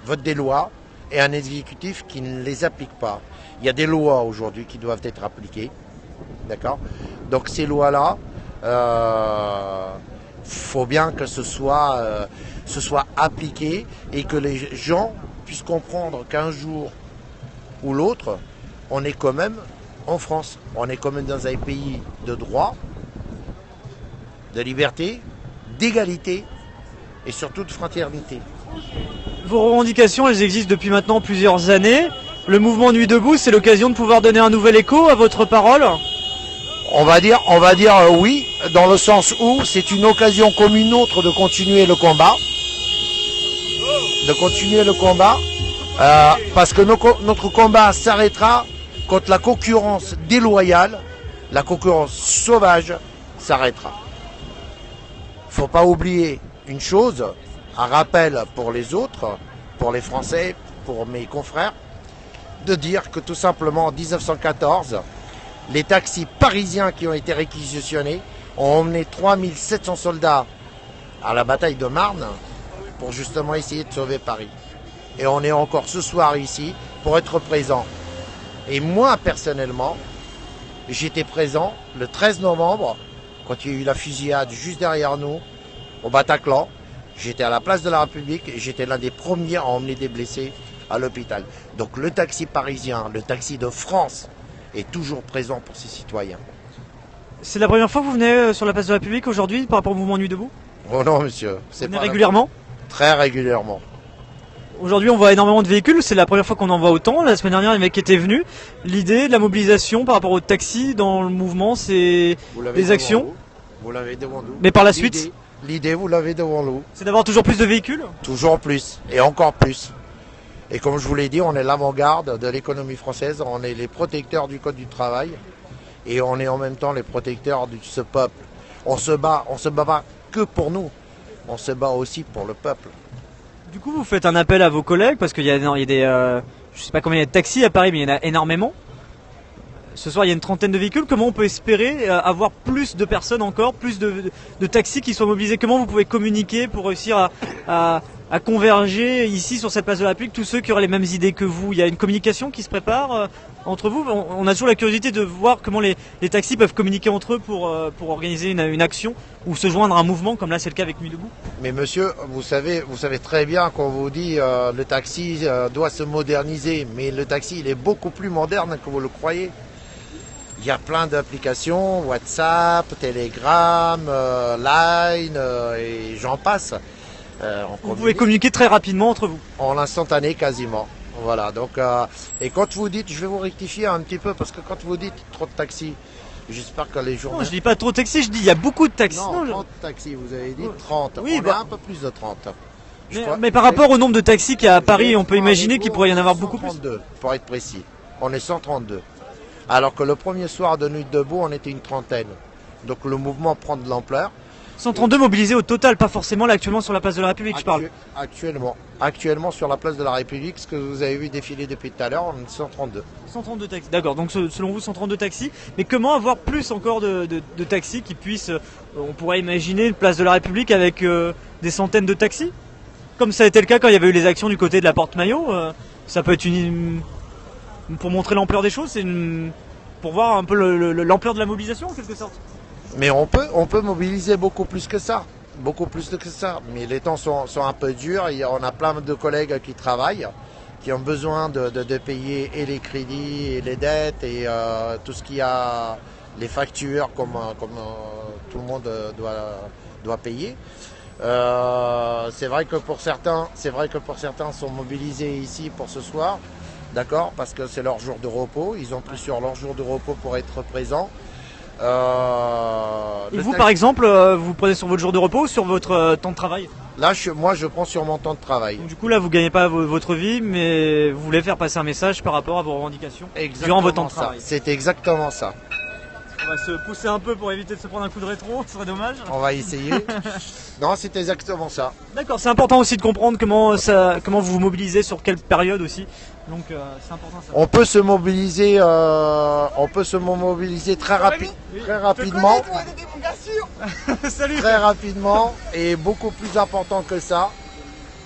[SPEAKER 9] vote des lois et un exécutif qui ne les applique pas. Il y a des lois aujourd'hui qui doivent être appliquées, d'accord? Donc ces lois-là, faut bien que ce soit appliqué et que les gens puissent comprendre qu'un jour ou l'autre, on est quand même en France. On est quand même dans un pays de droit, de liberté, d'égalité et surtout de fraternité.
[SPEAKER 1] Vos revendications, elles existent depuis maintenant plusieurs années. Le mouvement Nuit debout, c'est l'occasion de pouvoir donner un nouvel écho à votre parole?
[SPEAKER 9] On va dire oui, dans le sens où c'est une occasion comme une autre de continuer le combat. Parce que notre combat s'arrêtera quand la concurrence déloyale, la concurrence sauvage s'arrêtera. Faut pas oublier une chose, un rappel pour les autres, pour les Français, pour mes confrères, de dire que tout simplement en 1914, les taxis parisiens qui ont été réquisitionnés ont emmené 3700 soldats à la bataille de Marne pour justement essayer de sauver Paris. Et on est encore ce soir ici pour être présent. Et moi, personnellement, j'étais présent le 13 novembre, quand il y a eu la fusillade juste derrière nous, au Bataclan. J'étais à la place de la République et j'étais l'un des premiers à emmener des blessés à l'hôpital. Donc le taxi parisien, le taxi de France, est toujours présent pour ses citoyens.
[SPEAKER 1] C'est la première fois que vous venez sur la place de la République aujourd'hui par rapport au mouvement Nuit debout?
[SPEAKER 9] Oh non, monsieur.
[SPEAKER 1] Vous venez régulièrement?
[SPEAKER 9] Très régulièrement.
[SPEAKER 1] Aujourd'hui, on voit énormément de véhicules. C'est la première fois qu'on en voit autant. La semaine dernière, les mecs étaient venus. L'idée de la mobilisation par rapport au taxi dans le mouvement, c'est des actions.
[SPEAKER 9] Vous l'avez devant nous.
[SPEAKER 1] Mais par la suite,
[SPEAKER 9] l'idée, vous l'avez devant nous.
[SPEAKER 1] C'est d'avoir toujours plus de véhicules?
[SPEAKER 9] Toujours plus. Et encore plus. Et comme je vous l'ai dit, on est l'avant-garde de l'économie française. On est les protecteurs du code du travail. Et on est en même temps les protecteurs de ce peuple. On se bat pas que pour nous. On se bat aussi pour le peuple.
[SPEAKER 1] Du coup, vous faites un appel à vos collègues parce qu'il y a des, je sais pas combien il y a de taxis à Paris, mais il y en a énormément. Ce soir, il y a une trentaine de véhicules. Comment on peut espérer avoir plus de personnes encore, plus de taxis qui soient mobilisés? Comment vous pouvez communiquer pour réussir à converger ici sur cette place de la République tous ceux qui auraient les mêmes idées que vous? Il y a une communication qui se prépare entre vous? On a toujours la curiosité de voir comment les taxis peuvent communiquer entre eux pour organiser une action ou se joindre à un mouvement comme là c'est le cas avec Nuit debout.
[SPEAKER 9] Mais monsieur, vous savez très bien qu'on vous dit le taxi doit se moderniser, mais le taxi il est beaucoup plus moderne que vous le croyez. Il y a plein d'applications, WhatsApp, Telegram, Line et j'en passe.
[SPEAKER 1] Vous pouvez communiquer très rapidement entre vous.
[SPEAKER 9] En instantané quasiment. Voilà, donc et quand vous dites, je vais vous rectifier un petit peu parce que quand vous dites trop de taxis, j'espère que les journées...
[SPEAKER 1] Non, je dis pas trop de taxis, je dis il y a beaucoup de taxis.
[SPEAKER 9] Non, 30 taxis, vous avez dit 30.
[SPEAKER 1] Oui,
[SPEAKER 9] on a un peu plus de 30.
[SPEAKER 1] Mais par rapport au nombre de taxis qu'il y a à Paris, on peut imaginer qu'il pourrait y en avoir beaucoup plus.
[SPEAKER 9] 132, pour être précis. On est 132. Alors que le premier soir de Nuit debout, on était une trentaine. Donc le mouvement prend de l'ampleur.
[SPEAKER 1] 132 mobilisés au total, pas forcément là actuellement sur la place de la République, je parle.
[SPEAKER 9] Actuellement sur la place de la République, ce que vous avez vu défiler depuis tout à l'heure, on est 132.
[SPEAKER 1] 132 taxis, d'accord, donc selon vous 132 taxis, mais comment avoir plus encore de taxis qui puissent, on pourrait imaginer une place de la République avec des centaines de taxis, comme ça a été le cas quand il y avait eu les actions du côté de la Porte Maillot, ça peut être pour montrer l'ampleur des choses, pour voir un peu l'ampleur de la mobilisation en quelque sorte.
[SPEAKER 9] Mais on peut mobiliser beaucoup plus que ça. Beaucoup plus que ça. Mais les temps sont un peu durs. On a plein de collègues qui travaillent, qui ont besoin de payer et les crédits et les dettes et tout ce qu'il y a, les factures comme tout le monde doit payer. C'est vrai que pour certains sont mobilisés ici pour ce soir, d'accord, parce que c'est leur jour de repos. Ils ont pris sur leur jour de repos pour être présents.
[SPEAKER 1] Et vous par exemple, vous prenez sur votre jour de repos ou sur votre temps de travail?
[SPEAKER 9] Là, moi je prends sur mon temps de travail.
[SPEAKER 1] Donc, du coup là vous gagnez pas votre vie, mais vous voulez faire passer un message par rapport à vos revendications durant votre temps de travail.
[SPEAKER 9] C'est exactement ça.
[SPEAKER 1] On va se pousser un peu pour éviter de se prendre un coup de rétro, ce serait dommage.
[SPEAKER 9] On va essayer. Non, c'est exactement ça.
[SPEAKER 1] D'accord, c'est important aussi de comprendre comment vous vous mobilisez, sur quelle période aussi. Donc c'est important ça.
[SPEAKER 9] On peut se mobiliser, très rapidement.
[SPEAKER 1] Salut.
[SPEAKER 9] Très rapidement et beaucoup plus important que ça.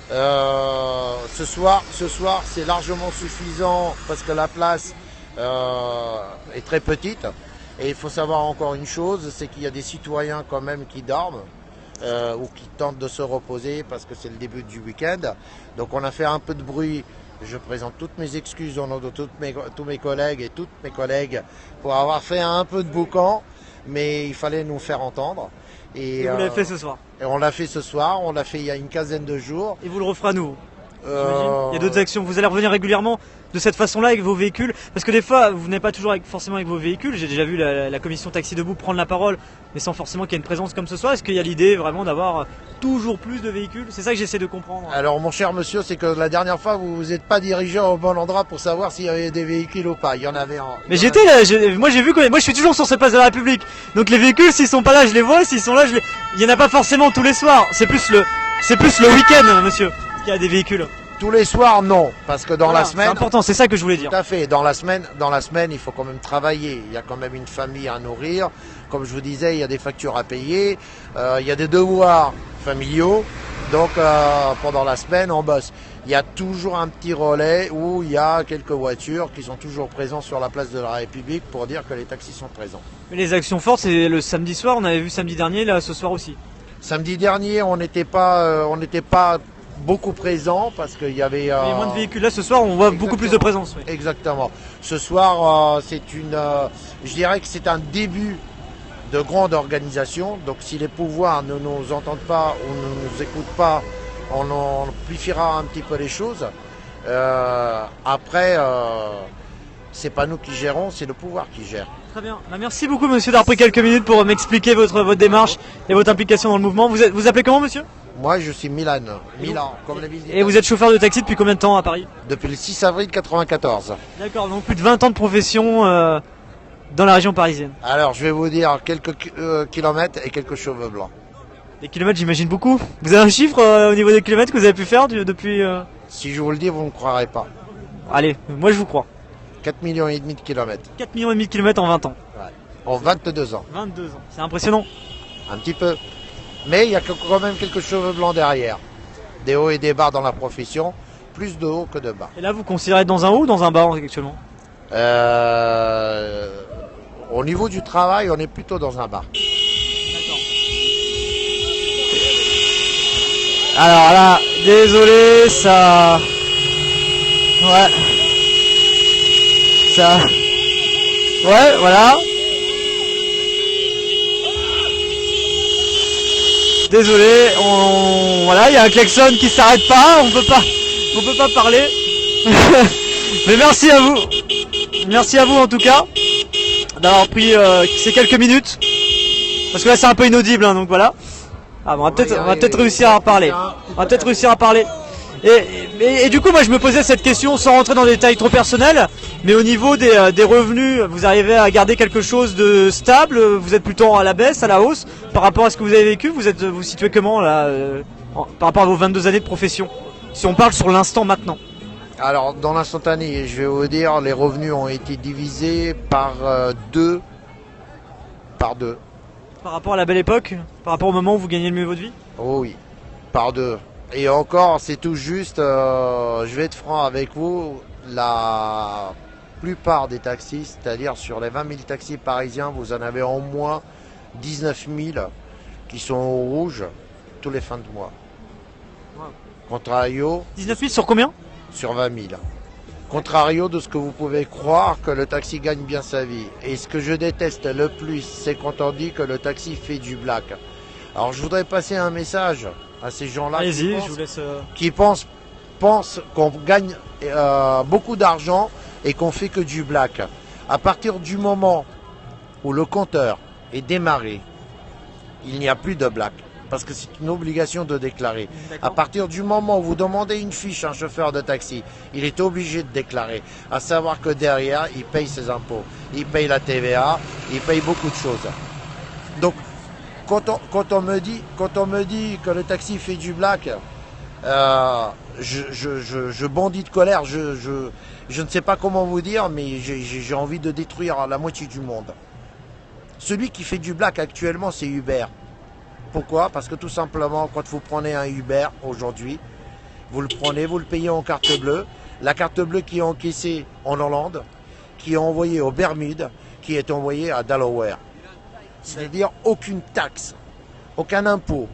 [SPEAKER 9] Ce soir, c'est largement suffisant parce que la place est très petite. Et il faut savoir encore une chose, c'est qu'il y a des citoyens quand même qui dorment ou qui tentent de se reposer parce que c'est le début du week-end. Donc on a fait un peu de bruit. Je présente toutes mes excuses au nom de tous mes collègues et toutes mes collègues pour avoir fait un peu de boucan, mais il fallait nous faire entendre.
[SPEAKER 1] Et vous l'avez fait ce soir.
[SPEAKER 9] Et on l'a fait ce soir, on l'a fait il y a une quinzaine de jours.
[SPEAKER 1] Et vous le referez à nouveau. Il y a d'autres actions. Vous allez revenir régulièrement de cette façon-là avec vos véhicules, parce que des fois vous n'êtes pas toujours forcément avec vos véhicules. J'ai déjà vu la commission Taxi Debout prendre la parole, mais sans forcément qu'il y ait une présence comme ce soir. Est-ce qu'il y a l'idée vraiment d'avoir toujours plus de véhicules? C'est ça que j'essaie de comprendre.
[SPEAKER 9] Alors mon cher monsieur, c'est que la dernière fois vous vous êtes pas dirigé au bon endroit pour savoir s'il y avait des véhicules ou pas. Il y en avait en.
[SPEAKER 1] Mais j'étais là, moi j'ai vu moi je suis toujours sur cette place de la République. Donc les véhicules, s'ils sont pas là, je les vois. S'ils sont là, il y en a pas forcément tous les soirs. C'est plus le week-end, monsieur, qu'il y a des véhicules.
[SPEAKER 9] Tous les soirs, non, parce que dans la semaine.
[SPEAKER 1] C'est important, c'est ça que je voulais dire.
[SPEAKER 9] Tout à fait. Dans la semaine, il faut quand même travailler. Il y a quand même une famille à nourrir. Comme je vous disais, il y a des factures à payer. Il y a des devoirs familiaux. Donc, pendant la semaine, on bosse. Il y a toujours un petit relais où il y a quelques voitures qui sont toujours présentes sur la place de la République pour dire que les taxis sont présents.
[SPEAKER 1] Mais les actions fortes, c'est le samedi soir. On avait vu samedi dernier, là, ce soir aussi.
[SPEAKER 9] Samedi dernier, on n'était pas beaucoup présent parce qu'il y avait
[SPEAKER 1] il y a moins de véhicules. Là ce soir on voit beaucoup plus de présence. Oui.
[SPEAKER 9] Exactement. Ce soir je dirais que c'est un début de grande organisation. Donc si les pouvoirs ne nous entendent pas ou ne nous écoutent pas, on amplifiera un petit peu les choses. Après c'est pas nous qui gérons, c'est le pouvoir qui gère.
[SPEAKER 1] Très bien. Merci beaucoup monsieur d'avoir pris quelques minutes pour m'expliquer votre démarche et votre implication dans le mouvement. Vous appelez comment monsieur?
[SPEAKER 9] Moi je suis Milan, comme la ville d'Italie.
[SPEAKER 1] Et vous êtes chauffeur de taxi depuis combien de temps à Paris?
[SPEAKER 9] Depuis le 6 avril 1994.
[SPEAKER 1] D'accord, donc plus de 20 ans de profession dans la région parisienne.
[SPEAKER 9] Alors je vais vous dire quelques kilomètres et quelques cheveux blancs.
[SPEAKER 1] Des kilomètres j'imagine beaucoup. Vous avez un chiffre au niveau des kilomètres que vous avez pu faire depuis
[SPEAKER 9] Si je vous le dis vous ne me croirez pas.
[SPEAKER 1] Allez, moi je vous crois.
[SPEAKER 9] 4,5 millions de kilomètres.
[SPEAKER 1] 4,5 millions de kilomètres en 20 ans.
[SPEAKER 9] Ouais. En 22 ans.
[SPEAKER 1] 22 ans, c'est impressionnant.
[SPEAKER 9] Un petit peu. Mais il y a quand même quelques cheveux blancs derrière. Des hauts et des bas dans la profession, plus de hauts que de bas.
[SPEAKER 1] Et là, vous considérez être dans un haut ou dans un bas actuellement?
[SPEAKER 9] Au niveau du travail, on est plutôt dans un bas.
[SPEAKER 1] D'accord. Alors là, désolé, ça... Ouais. Ça... Ouais, voilà. Désolé, voilà, il y a un klaxon qui s'arrête pas, on peut pas parler. Mais merci à vous en tout cas d'avoir pris ces quelques minutes, parce que là c'est un peu inaudible, hein, donc voilà. Ah, bon, on va peut-être réussir à parler. Et du coup, moi je me posais cette question sans rentrer dans des détails trop personnels, mais au niveau des revenus, vous arrivez à garder quelque chose de stable? Vous êtes plutôt à la baisse, à la hausse par rapport à ce que vous avez vécu? Vous situez comment là par rapport à vos 22 années de profession? Si on parle sur l'instant maintenant.
[SPEAKER 9] Alors, dans l'instantané, je vais vous dire, les revenus ont été divisés par 2. Par 2.
[SPEAKER 1] Par rapport à la belle époque? Par rapport au moment où vous gagnez le mieux votre vie?
[SPEAKER 9] Oh oui, par 2. Et encore, c'est tout juste, je vais être franc avec vous, la plupart des taxis, c'est-à-dire sur les 20 000 taxis parisiens, vous en avez au moins 19 000 qui sont au rouge tous les fins de mois.
[SPEAKER 1] Wow.
[SPEAKER 9] Contrario.
[SPEAKER 1] 19 000 sur combien?
[SPEAKER 9] Sur 20 000. Contrario de ce que vous pouvez croire que le taxi gagne bien sa vie. Et ce que je déteste le plus, c'est quand on dit que le taxi fait du black. Alors je voudrais passer un message à ces gens-là qui pensent qu'on gagne beaucoup d'argent et qu'on fait que du black. À partir du moment où le compteur est démarré, il n'y a plus de black. Parce que c'est une obligation de déclarer. À partir du moment où vous demandez une fiche à un chauffeur de taxi, il est obligé de déclarer. À savoir que derrière, il paye ses impôts, il paye la TVA, il paye beaucoup de choses. Donc, quand on me dit que le taxi fait du black, je bondis de colère. Je ne sais pas comment vous dire, mais j'ai envie de détruire la moitié du monde. Celui qui fait du black actuellement, c'est Uber. Pourquoi? Parce que tout simplement, quand vous prenez un Uber aujourd'hui, vous le prenez, vous le payez en carte bleue. La carte bleue qui est encaissée en Hollande, qui est envoyée aux Bermudes, qui est envoyée à Delaware. C'est-à-dire aucune taxe, aucun impôt,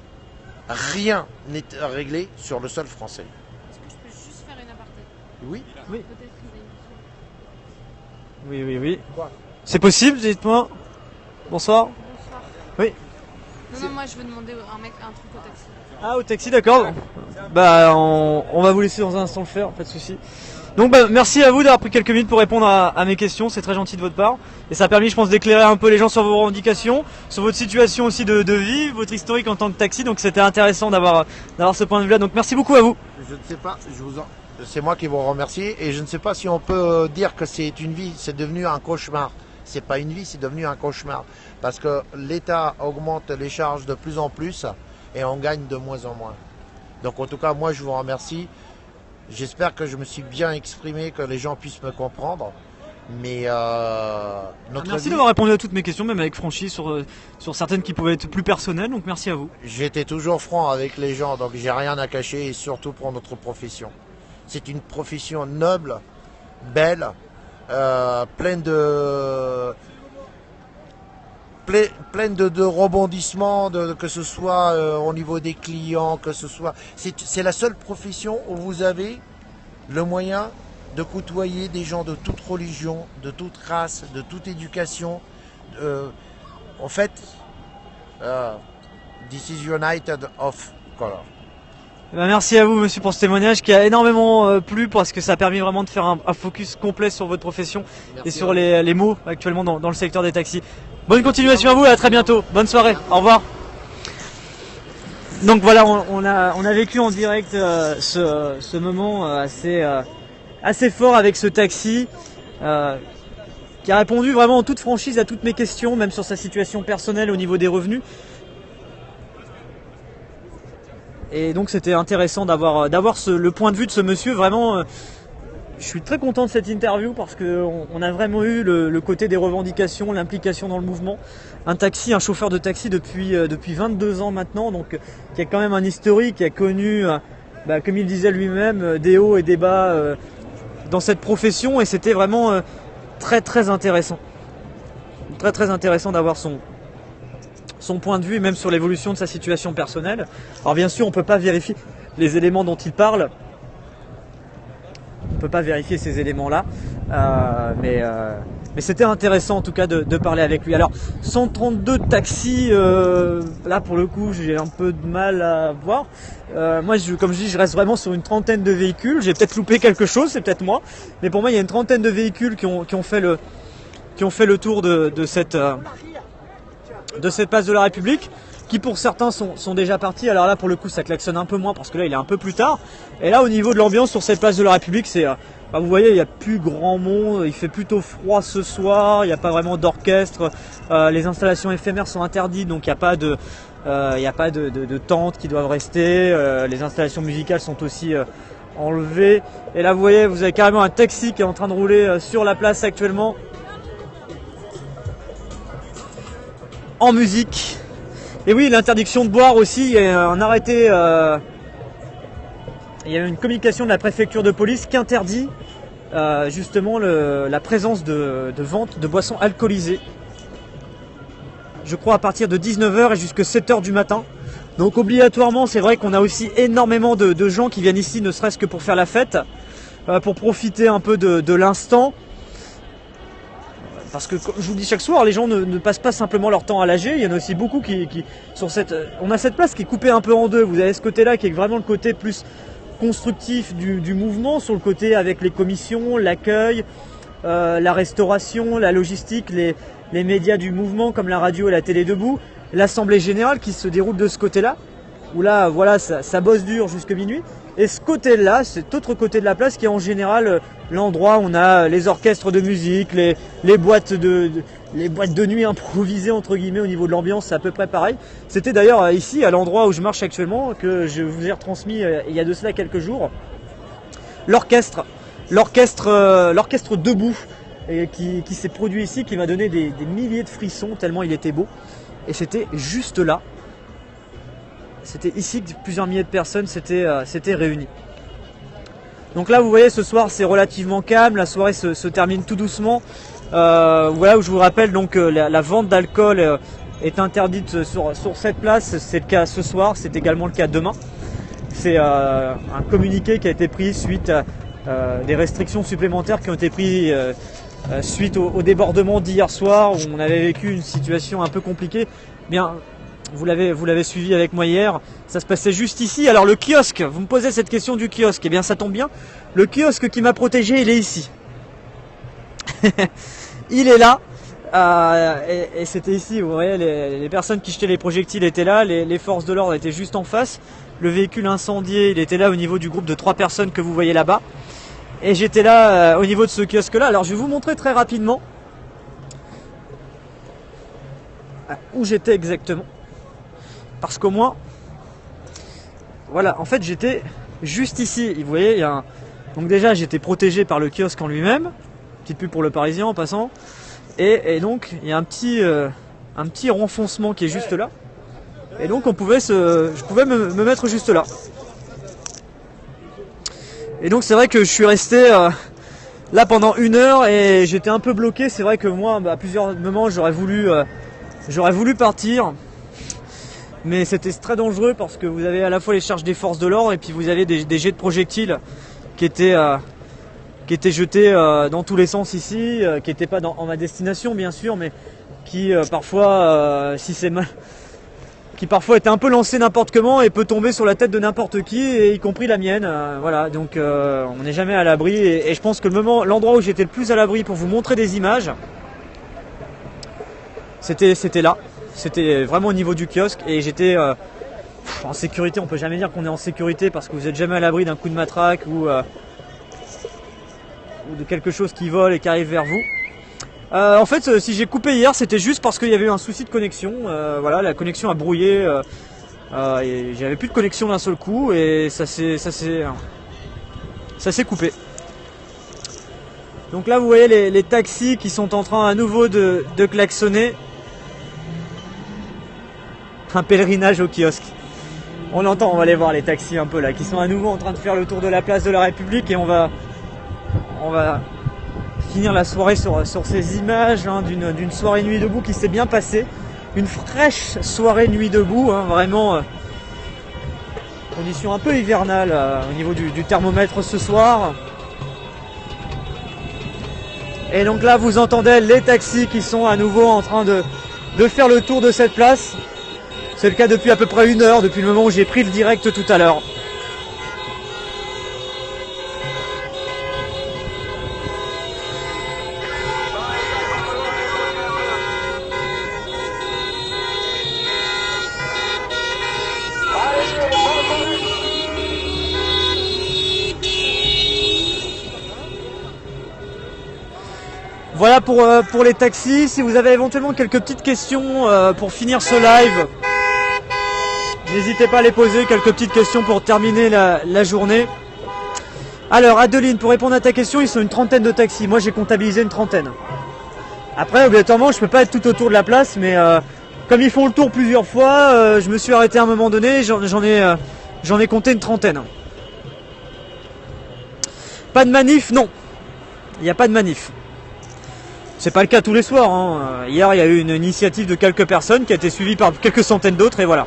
[SPEAKER 9] rien n'est réglé sur le sol français.
[SPEAKER 10] Est-ce que je peux juste faire une aparté?
[SPEAKER 9] Oui.
[SPEAKER 1] Oui.
[SPEAKER 10] Peut-être une
[SPEAKER 1] Oui. C'est possible, dites-moi. Bonsoir.
[SPEAKER 10] Bonsoir.
[SPEAKER 1] Oui.
[SPEAKER 10] Non, moi je veux demander un truc au taxi.
[SPEAKER 1] Ah, au taxi, d'accord. Bah, on va vous laisser dans un instant le faire, pas de souci. Donc, bah, merci à vous d'avoir pris quelques minutes pour répondre à mes questions, c'est très gentil de votre part. Et ça a permis, je pense, d'éclairer un peu les gens sur vos revendications, sur votre situation aussi de vie, votre historique en tant que taxi. Donc, c'était intéressant d'avoir ce point de vue-là. Donc, merci beaucoup à vous.
[SPEAKER 9] Je ne sais pas, c'est moi qui vous remercie. Et je ne sais pas si on peut dire que c'est une vie, c'est devenu un cauchemar. C'est pas une vie, c'est devenu un cauchemar. Parce que l'État augmente les charges de plus en plus et on gagne de moins en moins. Donc en tout cas, moi je vous remercie. J'espère que je me suis bien exprimé, que les gens puissent me comprendre. Mais
[SPEAKER 1] merci d'avoir répondu à toutes mes questions, même avec franchise, sur certaines qui pouvaient être plus personnelles. Donc merci à vous.
[SPEAKER 9] J'étais toujours franc avec les gens, donc j'ai rien à cacher, et surtout pour notre profession. C'est une profession noble, belle, pleine de rebondissements, que ce soit au niveau des clients, que ce soit... C'est la seule profession où vous avez le moyen de côtoyer des gens de toute religion, de toute race, de toute éducation. En fait, this is united of color.
[SPEAKER 1] Ben, merci à vous, monsieur, pour ce témoignage qui a énormément plu parce que ça a permis vraiment de faire un focus complet sur votre profession. Merci et sur les mots actuellement dans le secteur des taxis. Bonne continuation à vous et à très bientôt. Bonne soirée. Au revoir. Donc voilà, on a vécu en direct ce moment assez fort avec ce taxi qui a répondu vraiment en toute franchise à toutes mes questions, même sur sa situation personnelle au niveau des revenus. Et donc c'était intéressant d'avoir le point de vue de ce monsieur. Vraiment, je suis très content de cette interview parce qu'on a vraiment eu le côté des revendications, l'implication dans le mouvement. Un chauffeur de taxi depuis 22 ans maintenant, donc qui a quand même un historique, qui a connu, comme il disait lui-même, des hauts et des bas dans cette profession. Et c'était vraiment très très intéressant. Très très intéressant d'avoir son point de vue, et même sur l'évolution de sa situation personnelle. Alors bien sûr, on ne peut pas vérifier les éléments dont il parle. On ne peut pas vérifier ces éléments-là. Mais c'était intéressant en tout cas de parler avec lui. Alors, 132 taxis, là pour le coup, j'ai un peu de mal à voir. Moi, comme je dis, je reste vraiment sur une trentaine de véhicules. J'ai peut-être loupé quelque chose, c'est peut-être moi. Mais pour moi, il y a une trentaine de véhicules qui ont fait le tour de cette place de la République. qui pour certains sont déjà partis. Alors là pour le coup ça klaxonne un peu moins parce que là il est un peu plus tard. Et là au niveau de l'ambiance sur cette place de la République, c'est vous voyez il n'y a plus grand monde, il fait plutôt froid ce soir, il n'y a pas vraiment d'orchestre, les installations éphémères sont interdites donc il n'y a pas de tentes qui doivent rester, les installations musicales sont aussi enlevées. Et là vous voyez vous avez carrément un taxi qui est en train de rouler sur la place actuellement en musique. Et oui, l'interdiction de boire aussi, il y a un arrêté, il y a une communication de la préfecture de police qui interdit justement la présence de vente de boissons alcoolisées. Je crois à partir de 19h et jusqu'à 7h du matin. Donc obligatoirement, c'est vrai qu'on a aussi énormément de gens qui viennent ici ne serait-ce que pour faire la fête, pour profiter un peu de l'instant. Parce que comme je vous le dis chaque soir, les gens ne passent pas simplement leur temps à l'AG, il y en a aussi beaucoup qui sur on a cette place qui est coupée un peu en deux. Vous avez ce côté-là qui est vraiment le côté plus constructif du mouvement, sur le côté avec les commissions, l'accueil, la restauration, la logistique, les médias du mouvement comme la radio et la télé debout, l'assemblée générale qui se déroule de ce côté-là, où là voilà ça bosse dur jusqu'à minuit. Et ce côté-là, cet autre côté de la place qui est en général l'endroit où on a les orchestres de musique, les boîtes de nuit improvisées entre guillemets au niveau de l'ambiance, c'est à peu près pareil. C'était d'ailleurs ici à l'endroit où je marche actuellement que je vous ai retransmis il y a de cela quelques jours. L'orchestre debout et qui s'est produit ici, qui m'a donné des milliers de frissons tellement il était beau. Et c'était juste là. C'était ici que plusieurs milliers de personnes s'étaient réunies. Donc là vous voyez ce soir c'est relativement calme, la soirée se termine tout doucement. Voilà où je vous rappelle donc la vente d'alcool est interdite sur cette place, c'est le cas ce soir, c'est également le cas demain. C'est un communiqué qui a été pris suite à des restrictions supplémentaires qui ont été prises suite au débordement d'hier soir où on avait vécu une situation un peu compliquée. Bien, vous l'avez suivi avec moi hier, ça se passait juste ici. Alors le kiosque, vous me posez cette question du kiosque, eh bien ça tombe bien, le kiosque qui m'a protégé, il est ici. Il est là, et c'était ici, vous voyez, les personnes qui jetaient les projectiles étaient là, les forces de l'ordre étaient juste en face, le véhicule incendié, il était là au niveau du groupe de 3 personnes que vous voyez là-bas, et j'étais là au niveau de ce kiosque-là. Alors je vais vous montrer très rapidement où j'étais exactement. Parce qu'au moins, voilà, en fait j'étais juste ici, vous voyez, donc déjà j'étais protégé par le kiosque en lui-même, petite pub pour le Parisien en passant, et donc il y a un petit renfoncement qui est juste là, et donc je pouvais me mettre juste là. Et donc c'est vrai que je suis resté là pendant 1 heure et j'étais un peu bloqué. C'est vrai que moi à plusieurs moments j'aurais voulu partir. Mais c'était très dangereux parce que vous avez à la fois les charges des forces de l'ordre et puis vous avez des jets de projectiles qui étaient jetés dans tous les sens ici, qui n'étaient pas en ma destination bien sûr, mais qui parfois, qui parfois étaient un peu lancés n'importe comment et peut tomber sur la tête de n'importe qui, et y compris la mienne. Voilà, donc on n'est jamais à l'abri et je pense que l'endroit où j'étais le plus à l'abri pour vous montrer des images, c'était là. C'était vraiment au niveau du kiosque et j'étais en sécurité. On peut jamais dire qu'on est en sécurité parce que vous n'êtes jamais à l'abri d'un coup de matraque ou de quelque chose qui vole et qui arrive vers vous. En fait, si j'ai coupé hier, c'était juste parce qu'il y avait eu un souci de connexion. Voilà, la connexion a brouillé et j'avais plus de connexion d'un seul coup et ça s'est coupé. Donc là, vous voyez les taxis qui sont en train à nouveau de klaxonner. Un pèlerinage au kiosque. On l'entend, on va aller voir les taxis un peu là, qui sont à nouveau en train de faire le tour de la place de la République et on va finir la soirée sur ces images hein, d'une soirée nuit debout qui s'est bien passée. Une fraîche soirée nuit debout, hein, vraiment condition un peu hivernale au niveau du thermomètre ce soir. Et donc là vous entendez les taxis qui sont à nouveau en train de faire le tour de cette place. C'est le cas depuis à peu près 1 heure, depuis le moment où j'ai pris le direct tout à l'heure. Voilà pour les taxis. Si vous avez éventuellement quelques petites questions pour finir ce live, n'hésitez pas à les poser, quelques petites questions pour terminer la journée. Alors Adeline, pour répondre à ta question, ils sont une trentaine de taxis. Moi j'ai comptabilisé une trentaine. Après obligatoirement je peux pas être tout autour de la place, mais comme ils font le tour plusieurs fois, je me suis arrêté à un moment donné, j'en ai compté une trentaine. Pas de manif, non. Il n'y a pas de manif. C'est pas le cas tous les soirs. Hein. Hier, il y a eu une initiative de quelques personnes qui a été suivie par quelques centaines d'autres et voilà.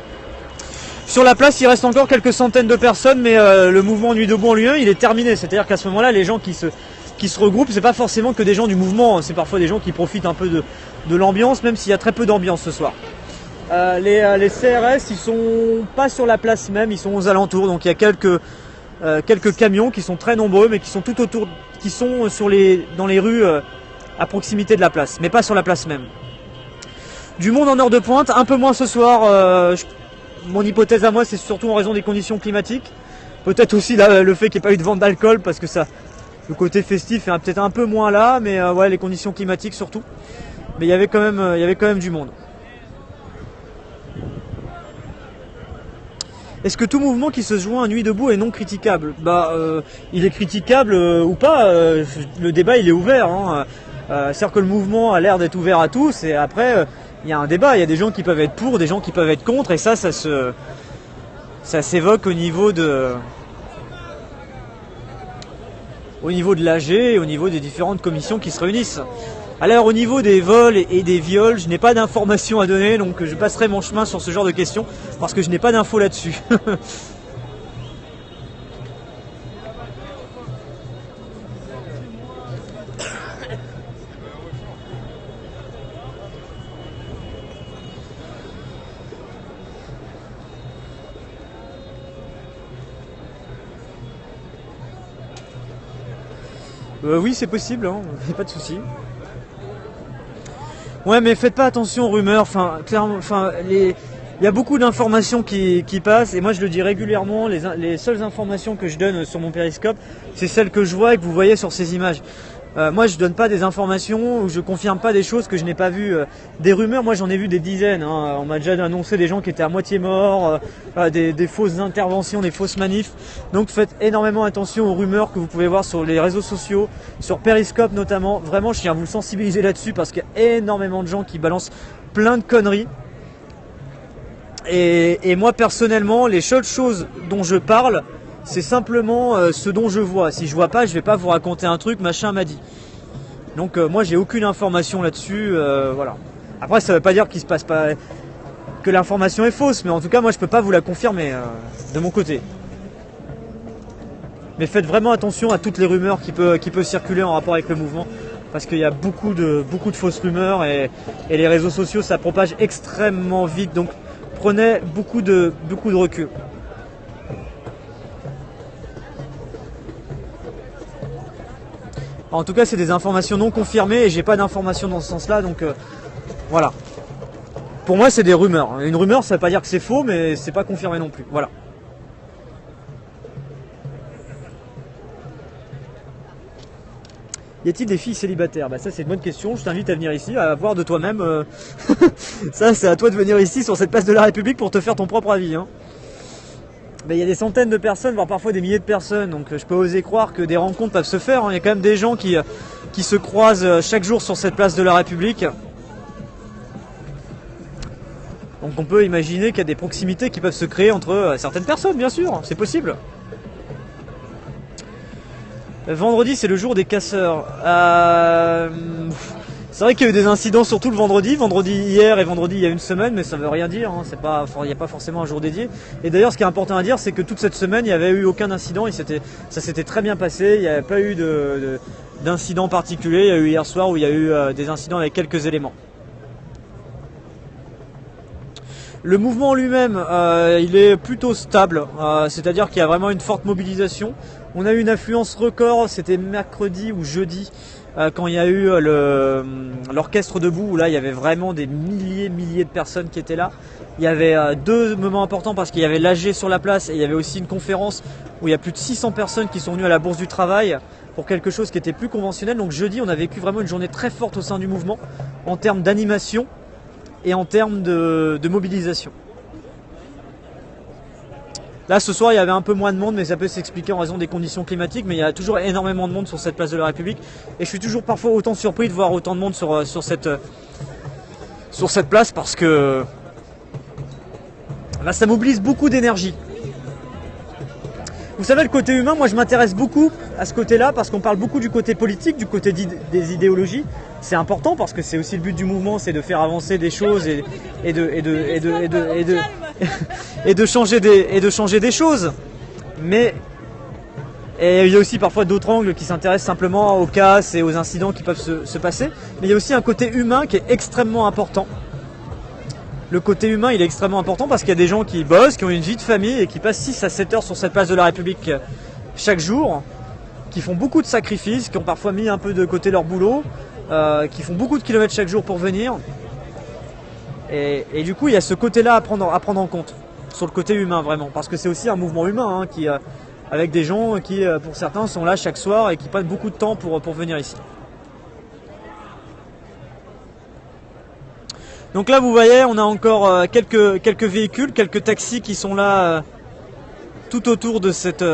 [SPEAKER 1] Sur la place, il reste encore quelques centaines de personnes, mais le mouvement Nuit debout en lui-même, il est terminé. C'est-à-dire qu'à ce moment-là, les gens qui se regroupent, c'est pas forcément que des gens du mouvement. C'est parfois des gens qui profitent un peu de l'ambiance, même s'il y a très peu d'ambiance ce soir. Les CRS, ils sont pas sur la place même, ils sont aux alentours. Donc il y a quelques camions qui sont très nombreux, mais qui sont tout autour, qui sont dans les rues à proximité de la place, mais pas sur la place même. Du monde en heure de pointe, un peu moins ce soir. Mon hypothèse à moi, c'est surtout en raison des conditions climatiques. Peut-être aussi le fait qu'il n'y ait pas eu de vente d'alcool, parce que le côté festif est peut-être un peu moins là, mais ouais, les conditions climatiques surtout. Mais il y avait quand même du monde. Est-ce que tout mouvement qui se joint à Nuit debout est non critiquable? Il est critiquable ou pas, le débat il est ouvert. Hein. C'est-à-dire que le mouvement a l'air d'être ouvert à tous, et après il y a un débat, il y a des gens qui peuvent être pour, des gens qui peuvent être contre, et ça s'évoque au niveau de l'AG et au niveau des différentes commissions qui se réunissent. Alors au niveau des vols et des viols, je n'ai pas d'informations à donner, donc je passerai mon chemin sur ce genre de questions, parce que je n'ai pas d'infos là-dessus. Oui, c'est possible, hein, y a pas de souci. Ouais, mais faites pas attention aux rumeurs. Enfin, clairement, il y a beaucoup d'informations qui passent, et moi je le dis régulièrement. Les seules informations que je donne sur mon périscope, c'est celles que je vois et que vous voyez sur ces images. Moi je donne pas des informations ou je confirme pas des choses que je n'ai pas vues. Des rumeurs, moi j'en ai vu des dizaines. Hein. On m'a déjà annoncé des gens qui étaient à moitié morts, des fausses interventions, des fausses manifs. Donc faites énormément attention aux rumeurs que vous pouvez voir sur les réseaux sociaux, sur Periscope notamment. Vraiment, je tiens à vous sensibiliser là-dessus, parce qu'il y a énormément de gens qui balancent plein de conneries. Et moi personnellement, les seules choses dont je parle, c'est simplement ce dont je vois. Si je vois pas, je vais pas vous raconter un truc, machin m'a dit. Donc moi j'ai aucune information là-dessus, voilà. Après ça veut pas dire qu'il se passe pas, que l'information est fausse, mais en tout cas moi je peux pas vous la confirmer de mon côté. Mais faites vraiment attention à toutes les rumeurs qui peuvent circuler en rapport avec le mouvement, parce qu'il y a beaucoup de fausses rumeurs, et les réseaux sociaux ça propage extrêmement vite, donc prenez beaucoup de recul. En tout cas, c'est des informations non confirmées, et j'ai pas d'informations dans ce sens-là, donc voilà. Pour moi, c'est des rumeurs. Une rumeur, ça veut pas dire que c'est faux, mais c'est pas confirmé non plus. Voilà. Y a-t-il des filles célibataires? Ça c'est une bonne question, je t'invite à venir ici, à voir de toi-même. Ça c'est à toi de venir ici sur cette place de la République pour te faire ton propre avis. Hein. Il y a des centaines de personnes, voire parfois des milliers de personnes, donc je peux oser croire que des rencontres peuvent se faire. Hein. Il y a quand même des gens qui se croisent chaque jour sur cette place de la République. Donc on peut imaginer qu'il y a des proximités qui peuvent se créer entre certaines personnes, bien sûr, c'est possible. Vendredi, c'est le jour des casseurs. C'est vrai qu'il y a eu des incidents, surtout le vendredi hier et vendredi il y a une semaine, mais ça veut rien dire, hein. Il n'y a pas forcément un jour dédié. Et d'ailleurs, ce qui est important à dire, c'est que toute cette semaine, il n'y avait eu aucun incident, ça s'était très bien passé, il n'y avait pas eu d'incident particulier. Il y a eu hier soir où il y a eu des incidents avec quelques éléments. Le mouvement lui-même, il est plutôt stable, c'est-à-dire qu'il y a vraiment une forte mobilisation. On a eu une affluence record, c'était mercredi ou jeudi, quand il y a eu l'orchestre debout, où là il y avait vraiment des milliers de personnes qui étaient là. Il y avait deux moments importants, parce qu'il y avait l'AG sur la place, et il y avait aussi une conférence où il y a plus de 600 personnes qui sont venues à la Bourse du Travail pour quelque chose qui était plus conventionnel. Donc jeudi, on a vécu vraiment une journée très forte au sein du mouvement en termes d'animation et en termes de mobilisation. Là ce soir il y avait un peu moins de monde, mais ça peut s'expliquer en raison des conditions climatiques, mais il y a toujours énormément de monde sur cette place de la République et je suis toujours parfois autant surpris de voir autant de monde sur cette place parce que là, ça mobilise beaucoup d'énergie. Vous savez, le côté humain, moi je m'intéresse beaucoup à ce côté-là parce qu'on parle beaucoup du côté politique, du côté des idéologies. C'est important parce que c'est aussi le but du mouvement, c'est de faire avancer des choses et de changer des choses. Mais il y a aussi parfois d'autres angles qui s'intéressent simplement aux casses et aux incidents qui peuvent se passer. Mais il y a aussi un côté humain qui est extrêmement important. Le côté humain, il est extrêmement important parce qu'il y a des gens qui bossent, qui ont une vie de famille et qui passent 6 à 7 heures sur cette place de la République chaque jour, qui font beaucoup de sacrifices, qui ont parfois mis un peu de côté leur boulot, qui font beaucoup de kilomètres chaque jour pour venir. Et du coup, il y a ce côté-là à prendre en compte, sur le côté humain vraiment, parce que c'est aussi un mouvement humain qui, avec des gens qui, pour certains, sont là chaque soir et qui passent beaucoup de temps pour venir ici. Donc là vous voyez, on a encore quelques véhicules, quelques taxis qui sont là tout autour de cette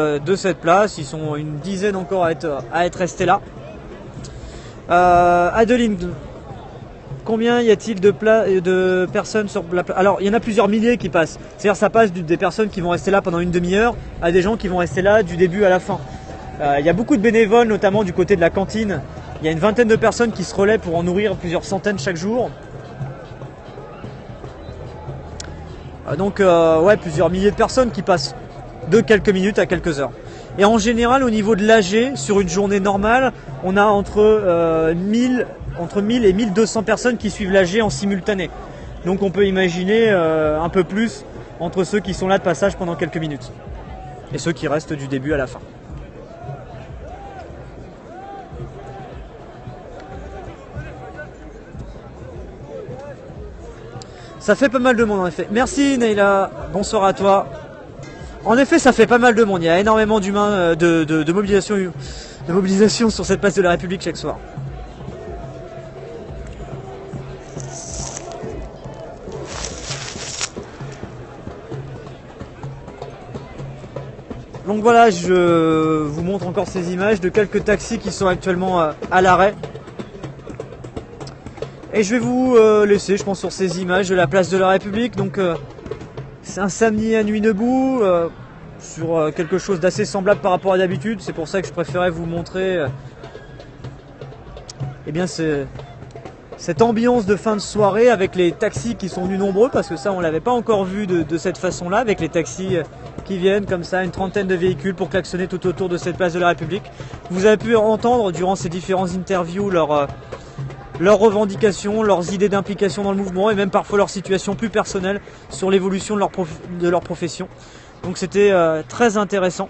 [SPEAKER 1] place. Ils sont une dizaine encore à être restés là. Adeline, combien y a-t-il de personnes sur la place? Alors il y en a plusieurs milliers qui passent. C'est-à-dire ça passe des personnes qui vont rester là pendant une demi-heure à des gens qui vont rester là du début à la fin. Il y a beaucoup de bénévoles, notamment du côté de la cantine. Il y a une vingtaine de personnes qui se relaient pour en nourrir plusieurs centaines chaque jour. Donc ouais, plusieurs milliers de personnes qui passent de quelques minutes à quelques heures. Et en général, au niveau de l'AG, sur une journée normale, on a entre 1000 et 1200 personnes qui suivent l'AG en simultané. Donc on peut imaginer un peu plus entre ceux qui sont là de passage pendant quelques minutes et ceux qui restent du début à la fin. Ça fait pas mal de monde en effet. Merci Neila, bonsoir à toi. En effet, ça fait pas mal de monde. Il y a énormément d'humains, de mobilisation sur cette place de la République chaque soir. Donc voilà, je vous montre encore ces images de quelques taxis qui sont actuellement à l'arrêt. Et je vais vous laisser, je pense, sur ces images de la place de la République. Donc c'est un samedi à Nuit debout, sur quelque chose d'assez semblable par rapport à d'habitude. C'est pour ça que je préférais vous montrer eh bien, cette ambiance de fin de soirée avec les taxis qui sont venus nombreux, parce que ça on l'avait pas encore vu de cette façon-là, avec les taxis qui viennent comme ça, une trentaine de véhicules pour klaxonner tout autour de cette place de la République. Vous avez pu entendre durant ces différentes interviews leurs revendications, leurs idées d'implication dans le mouvement et même parfois leur situation plus personnelle sur l'évolution de leur profession. Donc c'était très intéressant.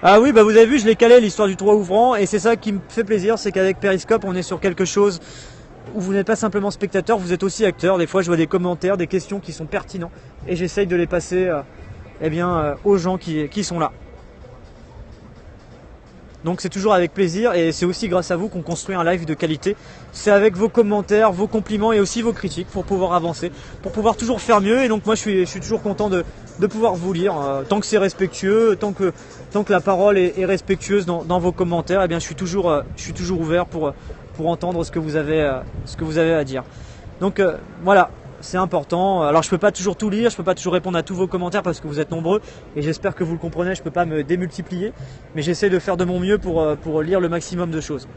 [SPEAKER 1] Ah oui, bah vous avez vu, je l'ai calé l'histoire du toit ouvrant et c'est ça qui me fait plaisir, c'est qu'avec Periscope on est sur quelque chose où vous n'êtes pas simplement spectateur, vous êtes aussi acteur. Des fois je vois des commentaires, des questions qui sont pertinents et j'essaye de les passer aux gens qui sont là. Donc c'est toujours avec plaisir et c'est aussi grâce à vous qu'on construit un live de qualité. C'est avec vos commentaires, vos compliments et aussi vos critiques pour pouvoir avancer, pour pouvoir toujours faire mieux. Et donc moi je suis toujours content de pouvoir vous lire. Tant que c'est respectueux, tant que la parole est respectueuse dans vos commentaires, eh bien je suis toujours ouvert pour entendre ce que vous avez à dire. Donc voilà. C'est important. Alors je peux pas toujours tout lire, je peux pas toujours répondre à tous vos commentaires parce que vous êtes nombreux et j'espère que vous le comprenez, je peux pas me démultiplier, mais j'essaie de faire de mon mieux pour lire le maximum de choses.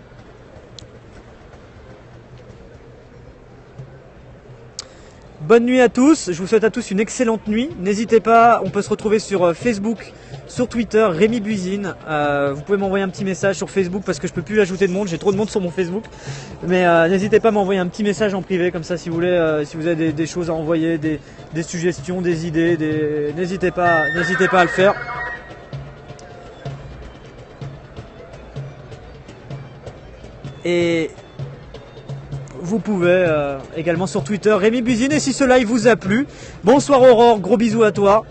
[SPEAKER 1] Bonne nuit à tous, je vous souhaite à tous une excellente nuit. N'hésitez pas, on peut se retrouver sur Facebook, sur Twitter, Rémi Buisine. Vous pouvez m'envoyer un petit message sur Facebook parce que je peux plus ajouter de monde, j'ai trop de monde sur mon Facebook. Mais n'hésitez pas à m'envoyer un petit message en privé comme ça si vous voulez, si vous avez des choses à envoyer, des suggestions, des idées, n'hésitez pas à le faire. Et vous pouvez également sur Twitter, Rémi Buisine. Et si ce live vous a plu, bonsoir Aurore, gros bisous à toi.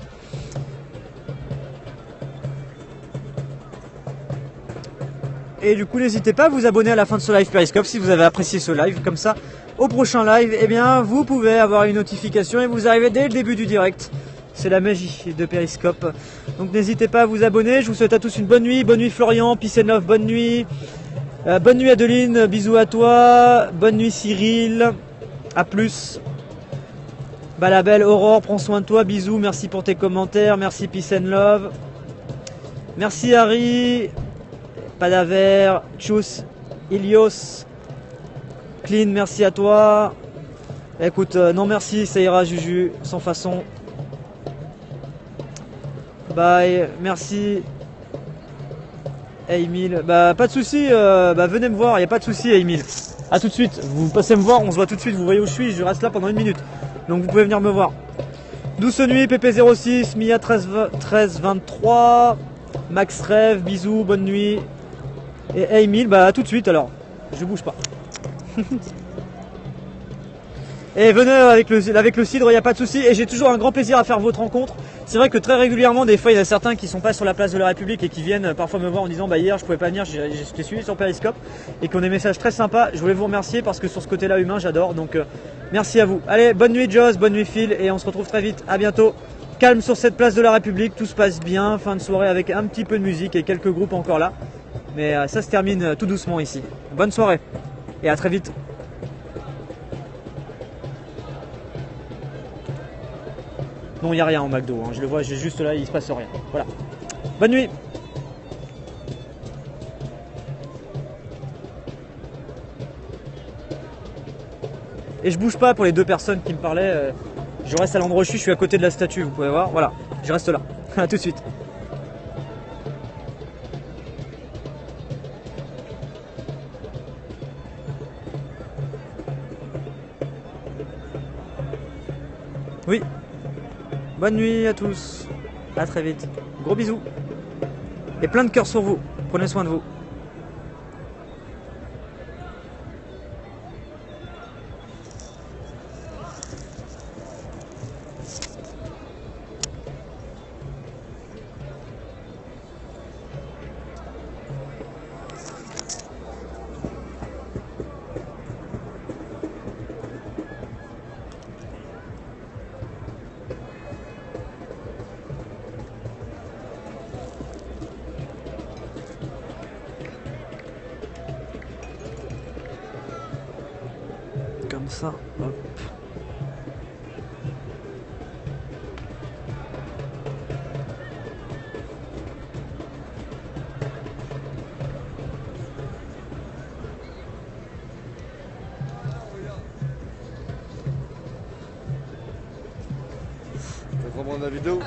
[SPEAKER 1] Et du coup, n'hésitez pas à vous abonner à la fin de ce live Periscope si vous avez apprécié ce live. Comme ça, au prochain live, eh bien, vous pouvez avoir une notification et vous arrivez dès le début du direct. C'est la magie de Periscope. Donc n'hésitez pas à vous abonner. Je vous souhaite à tous une bonne nuit Florian, peace and love, bonne nuit. Bonne nuit Adeline, bisous à toi. Bonne nuit Cyril, à plus. Bah la belle Aurore, prends soin de toi, bisous, merci pour tes commentaires, merci peace and love. Merci Harry, Padaver, Tchuss, Ilios, Clean, merci à toi. Écoute, non merci, ça ira Juju, sans façon. Bye, merci. Emile, bah pas de soucis, bah venez me voir, y a pas de soucis Emile. A tout de suite, vous passez me voir, on se voit tout de suite, vous voyez où je suis, je reste là pendant 1 minute. Donc vous pouvez venir me voir. Douce nuit, PP06, Mia 1323, Max Rêve, bisous, bonne nuit. Et Emile, bah à tout de suite alors, je bouge pas. Et venez avec le cidre, il n'y a pas de souci. Et j'ai toujours un grand plaisir à faire votre rencontre. C'est vrai que très régulièrement, des fois, il y en a certains qui sont pas sur la place de la République et qui viennent parfois me voir en disant bah hier je pouvais pas venir, j'étais suivi sur Periscope, et qui ont des messages très sympas. Je voulais vous remercier parce que sur ce côté-là humain, j'adore. Donc merci à vous. Allez, bonne nuit Joss, bonne nuit Phil, et on se retrouve très vite. À bientôt. Calme sur cette place de la République, tout se passe bien. Fin de soirée avec un petit peu de musique et quelques groupes encore là. Mais ça se termine tout doucement ici. Bonne soirée et à très vite. Non, il n'y a rien en McDo, hein. Je le vois, j'ai juste là, il se passe rien. Voilà. Bonne nuit. Et je bouge pas pour les 2 personnes qui me parlaient. Je reste à l'endroit où je suis à côté de la statue, vous pouvez voir. Voilà, je reste là. A tout de suite. Oui. Bonne nuit à tous, à très vite, gros bisous, et plein de cœurs sur vous, prenez soin de vous. Comme ça, hop.
[SPEAKER 11] Tu veux reprendre la vidéo ?